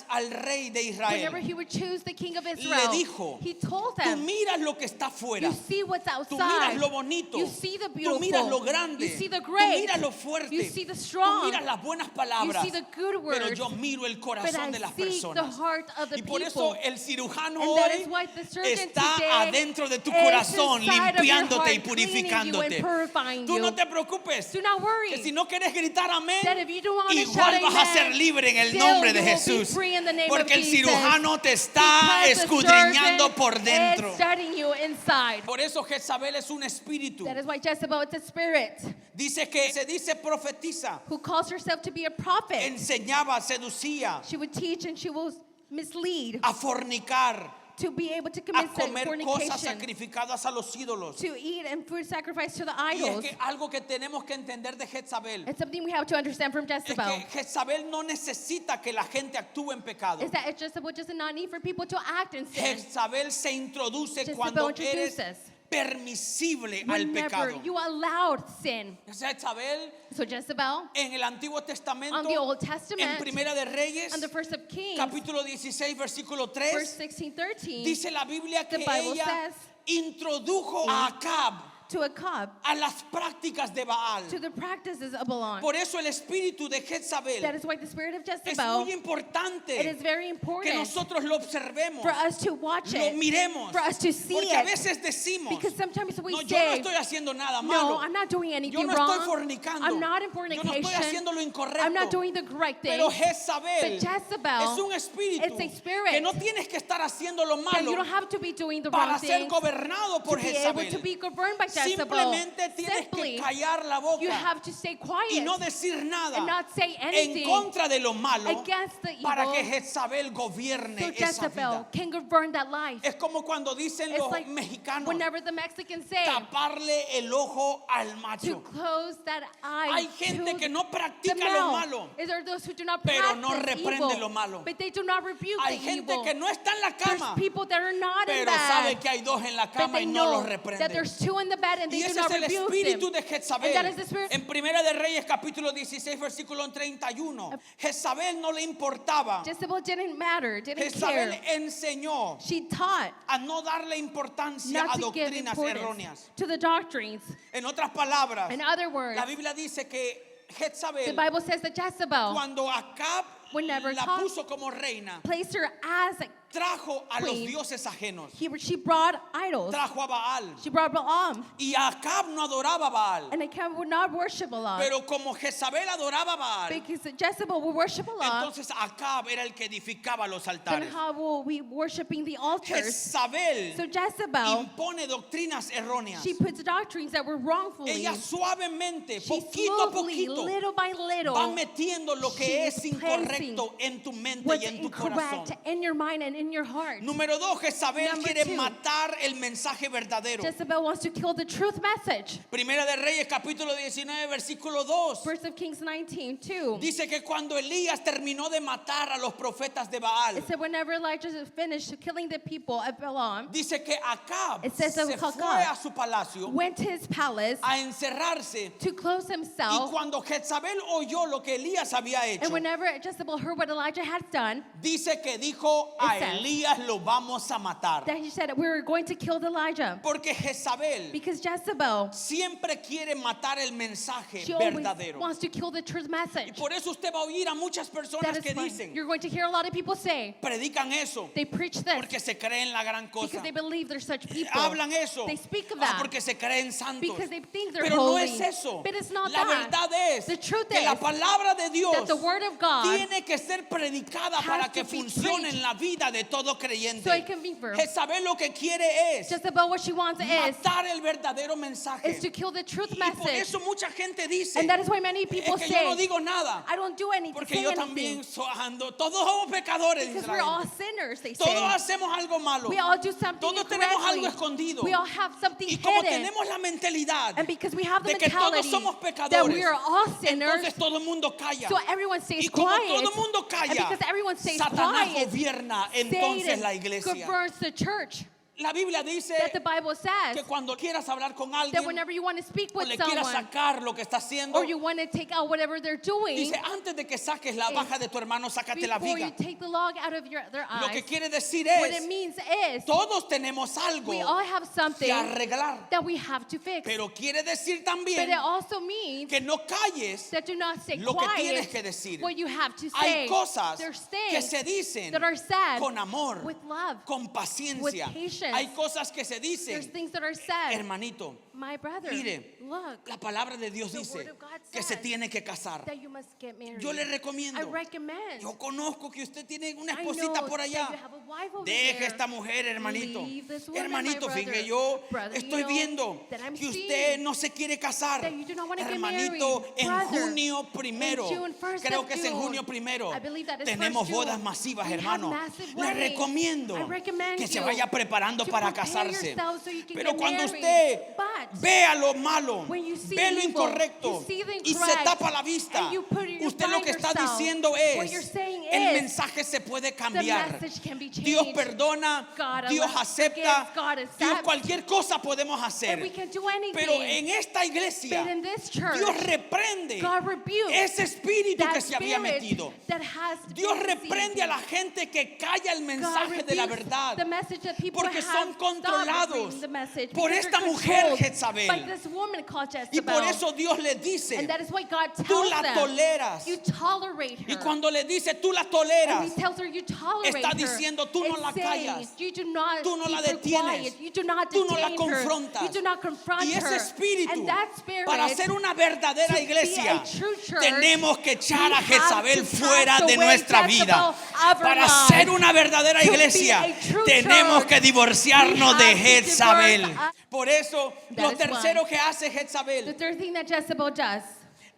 S1: al rey de
S2: whenever
S1: Israel,
S2: he would choose the king of
S1: le
S2: Israel,
S1: dijo,
S2: he told
S1: tú
S2: them,
S1: miras lo que está afuera,
S2: you see what's
S1: tú miras
S2: outside,
S1: lo bonito,
S2: you see the
S1: tú
S2: beautiful,
S1: miras lo grande,
S2: you see the
S1: tú
S2: great,
S1: miras lo fuerte,
S2: you see the
S1: tú
S2: strong,
S1: miras las buenas
S2: you
S1: palabras,
S2: see the good
S1: pero
S2: words,
S1: yo miro el
S2: but
S1: corazón de
S2: I
S1: las
S2: seek the
S1: personas.
S2: heart of the
S1: Y por
S2: people.
S1: eso el cirujano
S2: And that
S1: hoy
S2: is why the surgeon
S1: está
S2: today
S1: adentro de tu
S2: is
S1: corazón,
S2: inside of your
S1: limpiándote y
S2: heart, cleaning you and
S1: purificándote.
S2: purifying
S1: Tú
S2: you.
S1: no te preocupes,
S2: Do not worry.
S1: que si no quieres gritar amén,
S2: That if you don't want to
S1: igual
S2: shout
S1: vas a ser
S2: amen,
S1: libre en el
S2: still
S1: nombre de
S2: you will be
S1: Jesús.
S2: free in the name
S1: Porque
S2: of
S1: el
S2: Jesus.
S1: cirujano te está
S2: Because the
S1: escudriñando
S2: surgeon
S1: por dentro.
S2: is studying you inside.
S1: Por eso Jezabel es un espíritu.
S2: That is why Jezebel is a spirit
S1: Dice que se dice profetiza,
S2: who calls herself to be a prophet.
S1: enseñaba, seducía,
S2: She would teach and she will mislead
S1: a fornicar,
S2: to be able to
S1: a
S2: commit
S1: comer cosas
S2: fornication,
S1: sacrificadas a los ídolos.
S2: to eat and food sacrifice to the
S1: Y es
S2: idols.
S1: que algo que tenemos que entender de Jezabel
S2: It's something we have to understand from
S1: es
S2: Jezebel.
S1: que Jezabel no necesita que la gente actúe en pecado.
S2: Is that Jezebel does not need for people to act in sin.
S1: Jezabel se introduce
S2: Jezebel
S1: cuando eres
S2: introduces
S1: permisible al
S2: whenever
S1: pecado.
S2: you allowed sin.
S1: Jezabel
S2: So Jezebel,
S1: en el Antiguo Testamento,
S2: on the Old
S1: en
S2: Testament,
S1: Primera de Reyes,
S2: on the first of Kings,
S1: capítulo 16, versículo
S2: verse
S1: 3,
S2: 16-13,
S1: dice la Biblia que
S2: the Bible
S1: ella
S2: says,
S1: introdujo a Acab
S2: to a cub,
S1: a las prácticas de Baal.
S2: to the practices of Balaam.
S1: Por eso el espíritu de
S2: That
S1: Jezabel
S2: is why the spirit of
S1: es
S2: Jezebel,
S1: muy
S2: it
S1: importante
S2: is very
S1: que
S2: important
S1: nosotros lo observemos,
S2: for us to watch
S1: lo
S2: it,
S1: miremos,
S2: for us to see
S1: porque a
S2: it.
S1: veces decimos,
S2: Because sometimes we
S1: no, yo no
S2: say,
S1: estoy haciendo nada
S2: no,
S1: malo,
S2: I'm not doing
S1: yo
S2: anything
S1: no estoy
S2: wrong.
S1: fornicando,
S2: I'm not in
S1: yo no estoy
S2: fornication.
S1: haciendo lo
S2: I'm
S1: incorrecto,
S2: not doing the correct thing.
S1: pero Jezabel
S2: But Jezebel,
S1: es un espíritu
S2: it's a spirit
S1: que no tienes que estar haciendo lo
S2: that you
S1: malo
S2: don't have to be doing the
S1: para
S2: wrong
S1: ser
S2: things
S1: gobernado
S2: to
S1: por
S2: be able to
S1: Jezabel.
S2: be governed by Jezebel.
S1: Simplemente tienes
S2: Simply,
S1: que callar la
S2: you
S1: boca
S2: have to stay
S1: y
S2: quiet
S1: no decir nada
S2: and not say
S1: en
S2: anything
S1: contra de lo malo
S2: against the
S1: para
S2: evil,
S1: que Jezabel gobierne
S2: so
S1: esa
S2: Jezebel
S1: vida.
S2: can govern that life.
S1: Es como cuando dicen
S2: It's
S1: los
S2: like
S1: mexicanos,
S2: whenever the Mexicans say
S1: taparle el ojo al
S2: to
S1: macho.
S2: close that eye
S1: Hay gente
S2: to
S1: que no
S2: the
S1: practica lo
S2: mouth.
S1: malo.
S2: Is there those who do not
S1: Pero no
S2: practice
S1: reprende
S2: evil,
S1: lo malo.
S2: but they do not rebuke
S1: Hay
S2: the
S1: gente
S2: evil.
S1: que no está en la
S2: There's
S1: cama,
S2: people that are not in
S1: pero sabe
S2: bed,
S1: que hay dos en la
S2: but
S1: cama
S2: they
S1: y no
S2: know
S1: los reprende.
S2: that there's two in the bed and
S1: Y
S2: they do
S1: ese
S2: not
S1: es el
S2: rebuke
S1: espíritu
S2: them.
S1: de Jezabel.
S2: And that is the spirit.
S1: En Primera de Reyes capítulo 16 versículo 31, Jezabel no le importaba.
S2: Jezebel didn't matter, didn't
S1: Jezabel
S2: care.
S1: enseñó
S2: She taught
S1: a no darle importancia
S2: not
S1: a
S2: to give
S1: doctrinas
S2: importance
S1: erróneas.
S2: to the doctrines.
S1: En otras palabras,
S2: In other words,
S1: la Biblia dice que
S2: the
S1: Jezabel,
S2: Bible says that Jezebel
S1: cuando Acab
S2: Whenever
S1: la
S2: Acab
S1: puso como reina,
S2: placed her as a
S1: trajo a los
S2: queen,
S1: dioses ajenos,
S2: she brought idols.
S1: trajo a Baal.
S2: She brought Balaam.
S1: Y Acab no adoraba a Baal.
S2: And Acab would not worship Balaam.
S1: Pero como Jezabel adoraba a Baal,
S2: Because Jezebel would worship Balaam.
S1: entonces Acab era el que edificaba los
S2: Then
S1: altares.
S2: how will we worshiping the altars?
S1: Jezabel
S2: So Jezebel,
S1: impone doctrinas erróneas.
S2: she puts doctrines that were wrongfully.
S1: Ella suavemente,
S2: She
S1: poquito a
S2: slowly,
S1: poquito,
S2: little by little,
S1: va metiendo lo que es
S2: she's
S1: incorrecto incorrecto en tu mente
S2: what's
S1: y en tu
S2: incorrect
S1: corazón.
S2: in your mind and in your heart.
S1: Número 2, Jezabel
S2: Number
S1: quiere
S2: 2.
S1: matar el mensaje verdadero.
S2: Jezebel wants to kill the truth message.
S1: Primera de Reyes, capítulo 19, versículo 2.
S2: Verse of Kings 19:2.
S1: Dice que cuando Elías terminó de matar a los profetas de Baal,
S2: It said whenever Elijah finished killing the people of Balaam,
S1: dice que Acab
S2: It says that
S1: se fue
S2: Acab
S1: a su palacio
S2: went to his palace
S1: a encerrarse.
S2: to close
S1: Y
S2: himself.
S1: cuando Jezabel oyó lo que Elías había hecho,
S2: And whenever Jezebel heard what Elijah had done,
S1: dice que dijo a
S2: It says
S1: Elías lo vamos a matar.
S2: that he said, we're going to kill Elijah.
S1: Porque Jezabel
S2: Because Jezebel,
S1: siempre quiere matar el mensaje
S2: she always
S1: verdadero.
S2: wants to kill the truth message.
S1: Y por eso usted va a oír a muchas
S2: That
S1: personas
S2: is
S1: que
S2: why
S1: dicen,
S2: you're going to hear a lot of people say,
S1: predican eso
S2: they preach this
S1: porque se creen la gran cosa.
S2: because they believe they're such people.
S1: Hablan eso
S2: They speak of that
S1: porque se creen santos.
S2: because they think they're
S1: Pero no
S2: holy.
S1: es eso.
S2: But it's not
S1: La
S2: that.
S1: verdad es
S2: The truth
S1: que la
S2: is
S1: palabra de Dios
S2: that the word of God
S1: tiene que ser predicada
S2: has
S1: para
S2: to
S1: que
S2: be
S1: funcione
S2: preached
S1: en la vida de todo creyente.
S2: so it can be firm.
S1: Jezabel lo que quiere es
S2: Jezebel, what she wants is
S1: matar el verdadero mensaje.
S2: to kill the truth
S1: Y por
S2: message.
S1: eso mucha gente dice,
S2: And that is why many
S1: es
S2: people
S1: que yo no
S2: say,
S1: digo nada,
S2: I don't do anything,
S1: porque
S2: say
S1: yo
S2: anything.
S1: también ando, todos somos pecadores,
S2: Because
S1: dice
S2: we're
S1: la
S2: all
S1: gente.
S2: sinners, they
S1: Todos
S2: say.
S1: hacemos algo malo.
S2: We all do something
S1: Todos tenemos algo
S2: incorrectly.
S1: escondido.
S2: We all have something
S1: Y como
S2: hidden.
S1: tenemos la mentalidad
S2: And because we have the
S1: de que todos
S2: mentality
S1: somos
S2: that
S1: pecadores,
S2: we are all sinners,
S1: entonces todo el mundo calla.
S2: so everyone stays
S1: Y como
S2: quiet.
S1: todo el mundo
S2: And
S1: calla,
S2: because everyone stays
S1: Satanás
S2: quiet,
S1: gobierna entonces
S2: Satan
S1: la iglesia.
S2: governs the church.
S1: La Biblia dice
S2: That the Bible says
S1: que cuando quieras hablar con
S2: that
S1: alguien
S2: whenever you want to speak
S1: o
S2: with
S1: le quieras
S2: someone
S1: sacar lo que está haciendo,
S2: or you want to take out whatever they're doing,
S1: dice antes de que saques la baja de tu hermano, sácate la
S2: before
S1: viga.
S2: you take the log out of their
S1: Lo que
S2: eyes,
S1: quiere decir
S2: what it
S1: es,
S2: means is
S1: todos tenemos algo
S2: we all have
S1: que
S2: something
S1: arreglar.
S2: that we have to fix.
S1: Pero quiere decir
S2: But
S1: también
S2: it also means
S1: que no calles
S2: that do not stay
S1: lo que tienes que
S2: quiet
S1: decir.
S2: what you have to
S1: Hay
S2: say.
S1: cosas
S2: There's
S1: que
S2: things
S1: se dicen
S2: that are said
S1: con amor,
S2: with love,
S1: con paciencia.
S2: with patience.
S1: Hay cosas que se
S2: There's
S1: dicen,
S2: things that are said.
S1: hermanito.
S2: My brother,
S1: Mire,
S2: look,
S1: la palabra de Dios
S2: The
S1: dice
S2: word of God
S1: que se
S2: says
S1: tiene que casar.
S2: that you must get married.
S1: Yo le
S2: I
S1: recomiendo.
S2: recommend.
S1: Yo conozco que usted tiene una
S2: I know
S1: esposita por
S2: that
S1: allá.
S2: you have a wife over
S1: Deje
S2: there.
S1: esta mujer, hermanito.
S2: Leave this woman,
S1: Hermanito,
S2: my brother.
S1: fíjate, yo
S2: Brother, you
S1: estoy
S2: know
S1: viendo
S2: that I'm
S1: que usted
S2: seeing
S1: no se quiere casar.
S2: that you do not want to get
S1: Hermanito,
S2: married.
S1: en
S2: Brother,
S1: junio primero,
S2: in June, 1st
S1: creo
S2: of
S1: que es en
S2: June,
S1: junio primero,
S2: I believe that is
S1: tenemos
S2: 1st
S1: bodas
S2: June.
S1: masivas,
S2: We have
S1: hermano.
S2: massive
S1: Le
S2: weddings.
S1: recomiendo
S2: I recommend
S1: que se
S2: you
S1: vaya preparando
S2: to
S1: para
S2: prepare
S1: casarse.
S2: yourself so you can
S1: Pero
S2: get
S1: cuando
S2: married.
S1: usted
S2: But
S1: vea lo malo,
S2: when you see
S1: ve lo
S2: evil,
S1: incorrecto
S2: you see the
S1: y se
S2: incorrect,
S1: tapa la vista,
S2: and you put it- you
S1: usted lo
S2: blind
S1: que está
S2: yourself.
S1: diciendo
S2: What
S1: es,
S2: you're saying
S1: el
S2: is,
S1: mensaje se puede
S2: the
S1: cambiar.
S2: message can be changed.
S1: Dios perdona,
S2: God
S1: Dios
S2: allows-
S1: acepta,
S2: forgives, God
S1: Dios
S2: accepts.
S1: cualquier cosa podemos hacer.
S2: And we can do anything.
S1: Pero en esta
S2: But
S1: iglesia,
S2: in this church,
S1: Dios reprende
S2: God rebukes
S1: ese espíritu
S2: that
S1: que se había
S2: spirit
S1: metido.
S2: that has
S1: Dios
S2: been
S1: reprende a la
S2: deceiving.
S1: gente que calla el
S2: God
S1: mensaje de la
S2: rebukes
S1: verdad.
S2: the message that people
S1: Porque
S2: have
S1: son
S2: stopped
S1: controlados
S2: reading the message
S1: por
S2: because
S1: esta
S2: they're
S1: mujer
S2: controlled
S1: Jezabel.
S2: by this woman called
S1: Y
S2: Jezebel.
S1: por eso Dios le dice,
S2: And that is why God
S1: tú
S2: tells
S1: la
S2: them,
S1: toleras.
S2: you tolerate her.
S1: Y cuando le dice, tú la
S2: And
S1: toleras,
S2: he tells her, you tolerate
S1: está
S2: her.
S1: diciendo, tú no
S2: It's
S1: la
S2: saying,
S1: callas.
S2: you do not
S1: Tú no la
S2: keep her
S1: detienes.
S2: quiet. You do not
S1: Tú no la
S2: detain her.
S1: confrontas.
S2: You do not confront
S1: Y ese
S2: her.
S1: espíritu,
S2: And that spirit,
S1: para ser una verdadera
S2: to be
S1: iglesia,
S2: a true church,
S1: tenemos que echar a
S2: we have
S1: Jezabel
S2: to
S1: fuera
S2: cast
S1: de
S2: away
S1: nuestra
S2: Jezebel
S1: vida.
S2: out of our
S1: Para
S2: lives.
S1: ser una verdadera
S2: To be
S1: iglesia,
S2: a true
S1: tenemos
S2: church,
S1: que divorciarnos
S2: we
S1: de
S2: have to
S1: Jezabel.
S2: divorce.
S1: Por eso,
S2: That
S1: lo
S2: is
S1: tercero que hace
S2: The
S1: Jezabel
S2: third thing that Jezebel does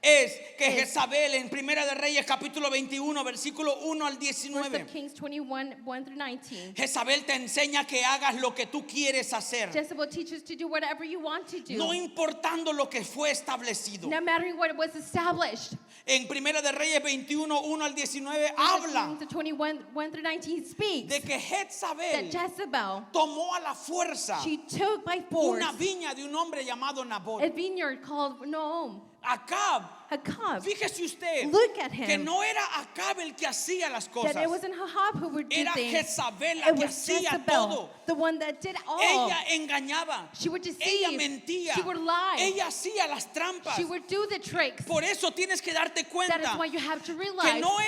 S1: es que
S2: is-
S1: Jezabel en Primera de Reyes capítulo 21 versículo 1 al
S2: First
S1: 19,
S2: of Kings 21, 1 through 19.
S1: Jezabel te enseña que hagas lo que tú quieres hacer,
S2: Jezebel teaches to do whatever you want to do,
S1: no importando lo que fue establecido.
S2: no matter what was established.
S1: En Primera de Reyes 21, 1 al 19
S2: First of
S1: habla
S2: Kings 21, 1 through 19 speaks
S1: de que
S2: that
S1: Jezabel
S2: Jezebel,
S1: tomó a la fuerza
S2: she took by force
S1: una viña de un hombre llamado Nabot.
S2: a vineyard called Noam,
S1: Acab,
S2: Acab.
S1: fíjese usted
S2: Look at him.
S1: que no era Acab el que hacía las cosas.
S2: That it wasn't Ahab who would do
S1: Era
S2: things.
S1: Jezabel la
S2: It
S1: que
S2: was
S1: hacía
S2: Jezebel,
S1: todo.
S2: the one that did all.
S1: Ella engañaba,
S2: She would deceive.
S1: ella mentía,
S2: She would lie.
S1: ella hacía las trampas.
S2: She would do the tricks.
S1: Por eso tienes que darte
S2: That
S1: cuenta
S2: is why you have to
S1: que
S2: realize
S1: no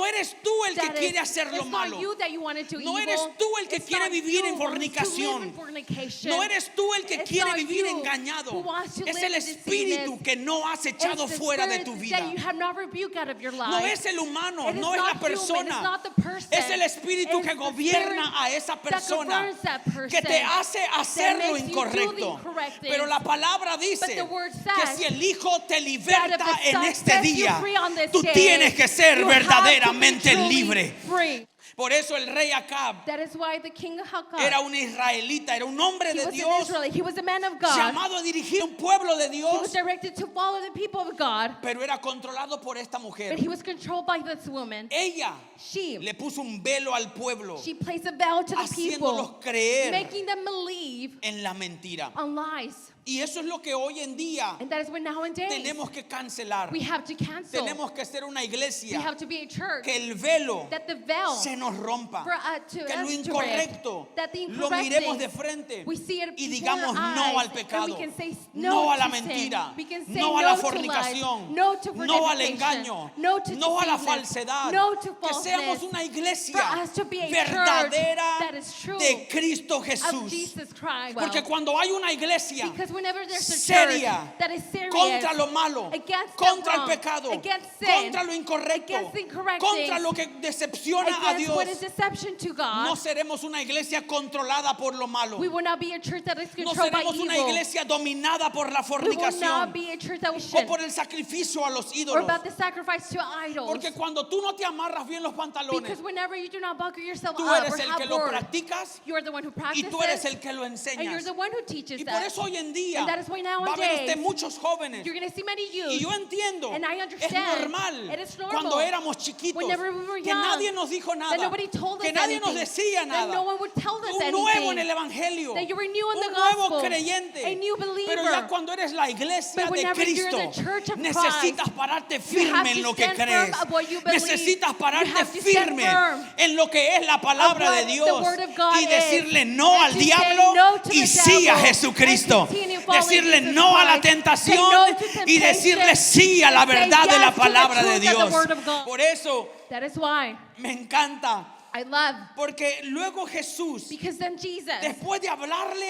S1: eres tú el que
S2: that
S1: quiere hacer lo
S2: it's
S1: malo.
S2: not you that you want to do
S1: No
S2: evil.
S1: eres tú el que
S2: It's
S1: quiere
S2: not
S1: vivir
S2: you
S1: en
S2: who wants to
S1: fornicación.
S2: live in fornication.
S1: No eres tú el que
S2: It's
S1: quiere
S2: not
S1: vivir
S2: you
S1: engañado.
S2: who wants to
S1: Es
S2: live
S1: el
S2: in
S1: espíritu
S2: deceitfulness.
S1: que no has echado
S2: It's the
S1: fuera de de
S2: spirits
S1: tu vida.
S2: that you have not rebuked out of your life.
S1: No es el humano,
S2: It is
S1: no es la
S2: not human,
S1: persona.
S2: it's not the person.
S1: Es el espíritu
S2: It
S1: que
S2: is the
S1: gobierna
S2: spirit
S1: a esa
S2: that
S1: persona,
S2: governs that person,
S1: que te hace hacer lo
S2: makes you do the
S1: incorrecto.
S2: incorrect things.
S1: Pero la palabra dice
S2: But the word
S1: que
S2: says
S1: si el Hijo te
S2: that
S1: liberta
S2: if the
S1: en
S2: Son
S1: este
S2: sets you
S1: día,
S2: free on this
S1: tú
S2: day,
S1: tienes que ser
S2: you have to be
S1: verdaderamente
S2: truly
S1: libre.
S2: free.
S1: Por eso el rey Acab
S2: That is why the king of Hakab,
S1: era un israelita, era un hombre
S2: he
S1: de
S2: was an
S1: Dios,
S2: Israelite. He was a man of God.
S1: llamado a dirigir un pueblo de
S2: He was
S1: Dios,
S2: directed to follow the people of God,
S1: pero era controlado por esta mujer.
S2: but he was controlled by this woman.
S1: Ella
S2: She
S1: le puso un velo al pueblo,
S2: placed a veil to the
S1: haciéndolos
S2: people,
S1: creer
S2: making them believe
S1: en la mentira.
S2: on lies.
S1: Y eso es lo que hoy en día
S2: And that is what nowadays
S1: tenemos que cancelar.
S2: we have to cancel.
S1: Tenemos que ser una
S2: We
S1: iglesia
S2: have to be a church
S1: que el velo
S2: that the veil
S1: se nos rompa,
S2: for, to
S1: que lo
S2: us to
S1: incorrecto
S2: rip, that the
S1: lo
S2: incorrect
S1: miremos de
S2: things,
S1: frente
S2: we see it
S1: y
S2: before
S1: digamos
S2: our
S1: no
S2: eyes,
S1: al
S2: and
S1: pecado,
S2: we can say
S1: no a la
S2: to sin.
S1: mentira,
S2: We can say
S1: no a la
S2: to lies,
S1: fornicación,
S2: no to
S1: no al
S2: fornication,
S1: engaño,
S2: no to
S1: no a la
S2: deceitfulness,
S1: falsedad,
S2: no to
S1: que seamos
S2: falseness.
S1: una iglesia
S2: For us to be a
S1: verdadera
S2: church that is true
S1: de Cristo
S2: of
S1: Jesús.
S2: Jesus Christ.
S1: Porque cuando hay una iglesia
S2: Because whenever there's a
S1: seria
S2: church that is serious
S1: contra lo malo,
S2: against
S1: contra
S2: the
S1: el
S2: wrong,
S1: pecado,
S2: against sin,
S1: contra lo incorrecto,
S2: against the incorrect
S1: contra
S2: things,
S1: lo que decepciona a
S2: against what is
S1: Dios,
S2: deception to God,
S1: no seremos una iglesia controlada por lo malo.
S2: we will not be a church that is
S1: No
S2: controlled by
S1: seremos una
S2: evil.
S1: iglesia dominada por la
S2: We will
S1: fornicación
S2: not be a church that was
S1: o por el sacrificio a los
S2: or
S1: ídolos.
S2: about the sacrifice to idols.
S1: Porque cuando tú no te amarras bien los pantalones,
S2: Because whenever you do not buckle yourself
S1: tú
S2: up
S1: eres
S2: or
S1: el que
S2: have
S1: lo
S2: word,
S1: practicas
S2: you are the one who
S1: y
S2: practices
S1: tú eres el que lo
S2: and you're
S1: enseñas.
S2: the one who teaches
S1: Y por
S2: that.
S1: eso hoy en día
S2: And that is why
S1: va a ver
S2: nowadays
S1: usted muchos jóvenes.
S2: you're going to see many
S1: Y
S2: youth.
S1: yo entiendo,
S2: And I
S1: es
S2: understand.
S1: normal
S2: It is normal.
S1: cuando éramos chiquitos
S2: Whenever we were
S1: que
S2: young,
S1: nadie nos dijo
S2: that
S1: nada,
S2: nobody told us
S1: que nadie nos
S2: anything,
S1: decía
S2: that
S1: nada.
S2: no one would tell us
S1: Un nuevo en
S2: anything,
S1: el evangelio,
S2: that you were new in
S1: un
S2: the
S1: nuevo
S2: gospel,
S1: creyente.
S2: a new believer.
S1: Pero ya cuando eres la iglesia
S2: But
S1: de
S2: whenever you're
S1: Cristo,
S2: the church of
S1: necesitas
S2: Christ,
S1: pararte
S2: you have
S1: firme en
S2: to
S1: lo que
S2: stand firm
S1: crees.
S2: of what you believe.
S1: Necesitas
S2: You
S1: pararte
S2: have to stand
S1: firme
S2: firm
S1: en lo que es la palabra
S2: of
S1: de
S2: what the
S1: Dios
S2: word of God
S1: y decirle
S2: is.
S1: no
S2: And
S1: al
S2: to say
S1: diablo
S2: no to
S1: y
S2: the
S1: sí a
S2: devil.
S1: Jesucristo.
S2: And continue following
S1: Decirle
S2: Jesus
S1: no a la
S2: Christ. Say
S1: tentación
S2: no to
S1: y
S2: temptation.
S1: decirle sí a la
S2: And say
S1: verdad de
S2: yes
S1: la
S2: to the
S1: palabra de
S2: truth of the
S1: Dios.
S2: word of God.
S1: Por eso
S2: That is why
S1: me encanta,
S2: I love,
S1: porque luego Jesús,
S2: because then Jesus,
S1: después de hablarle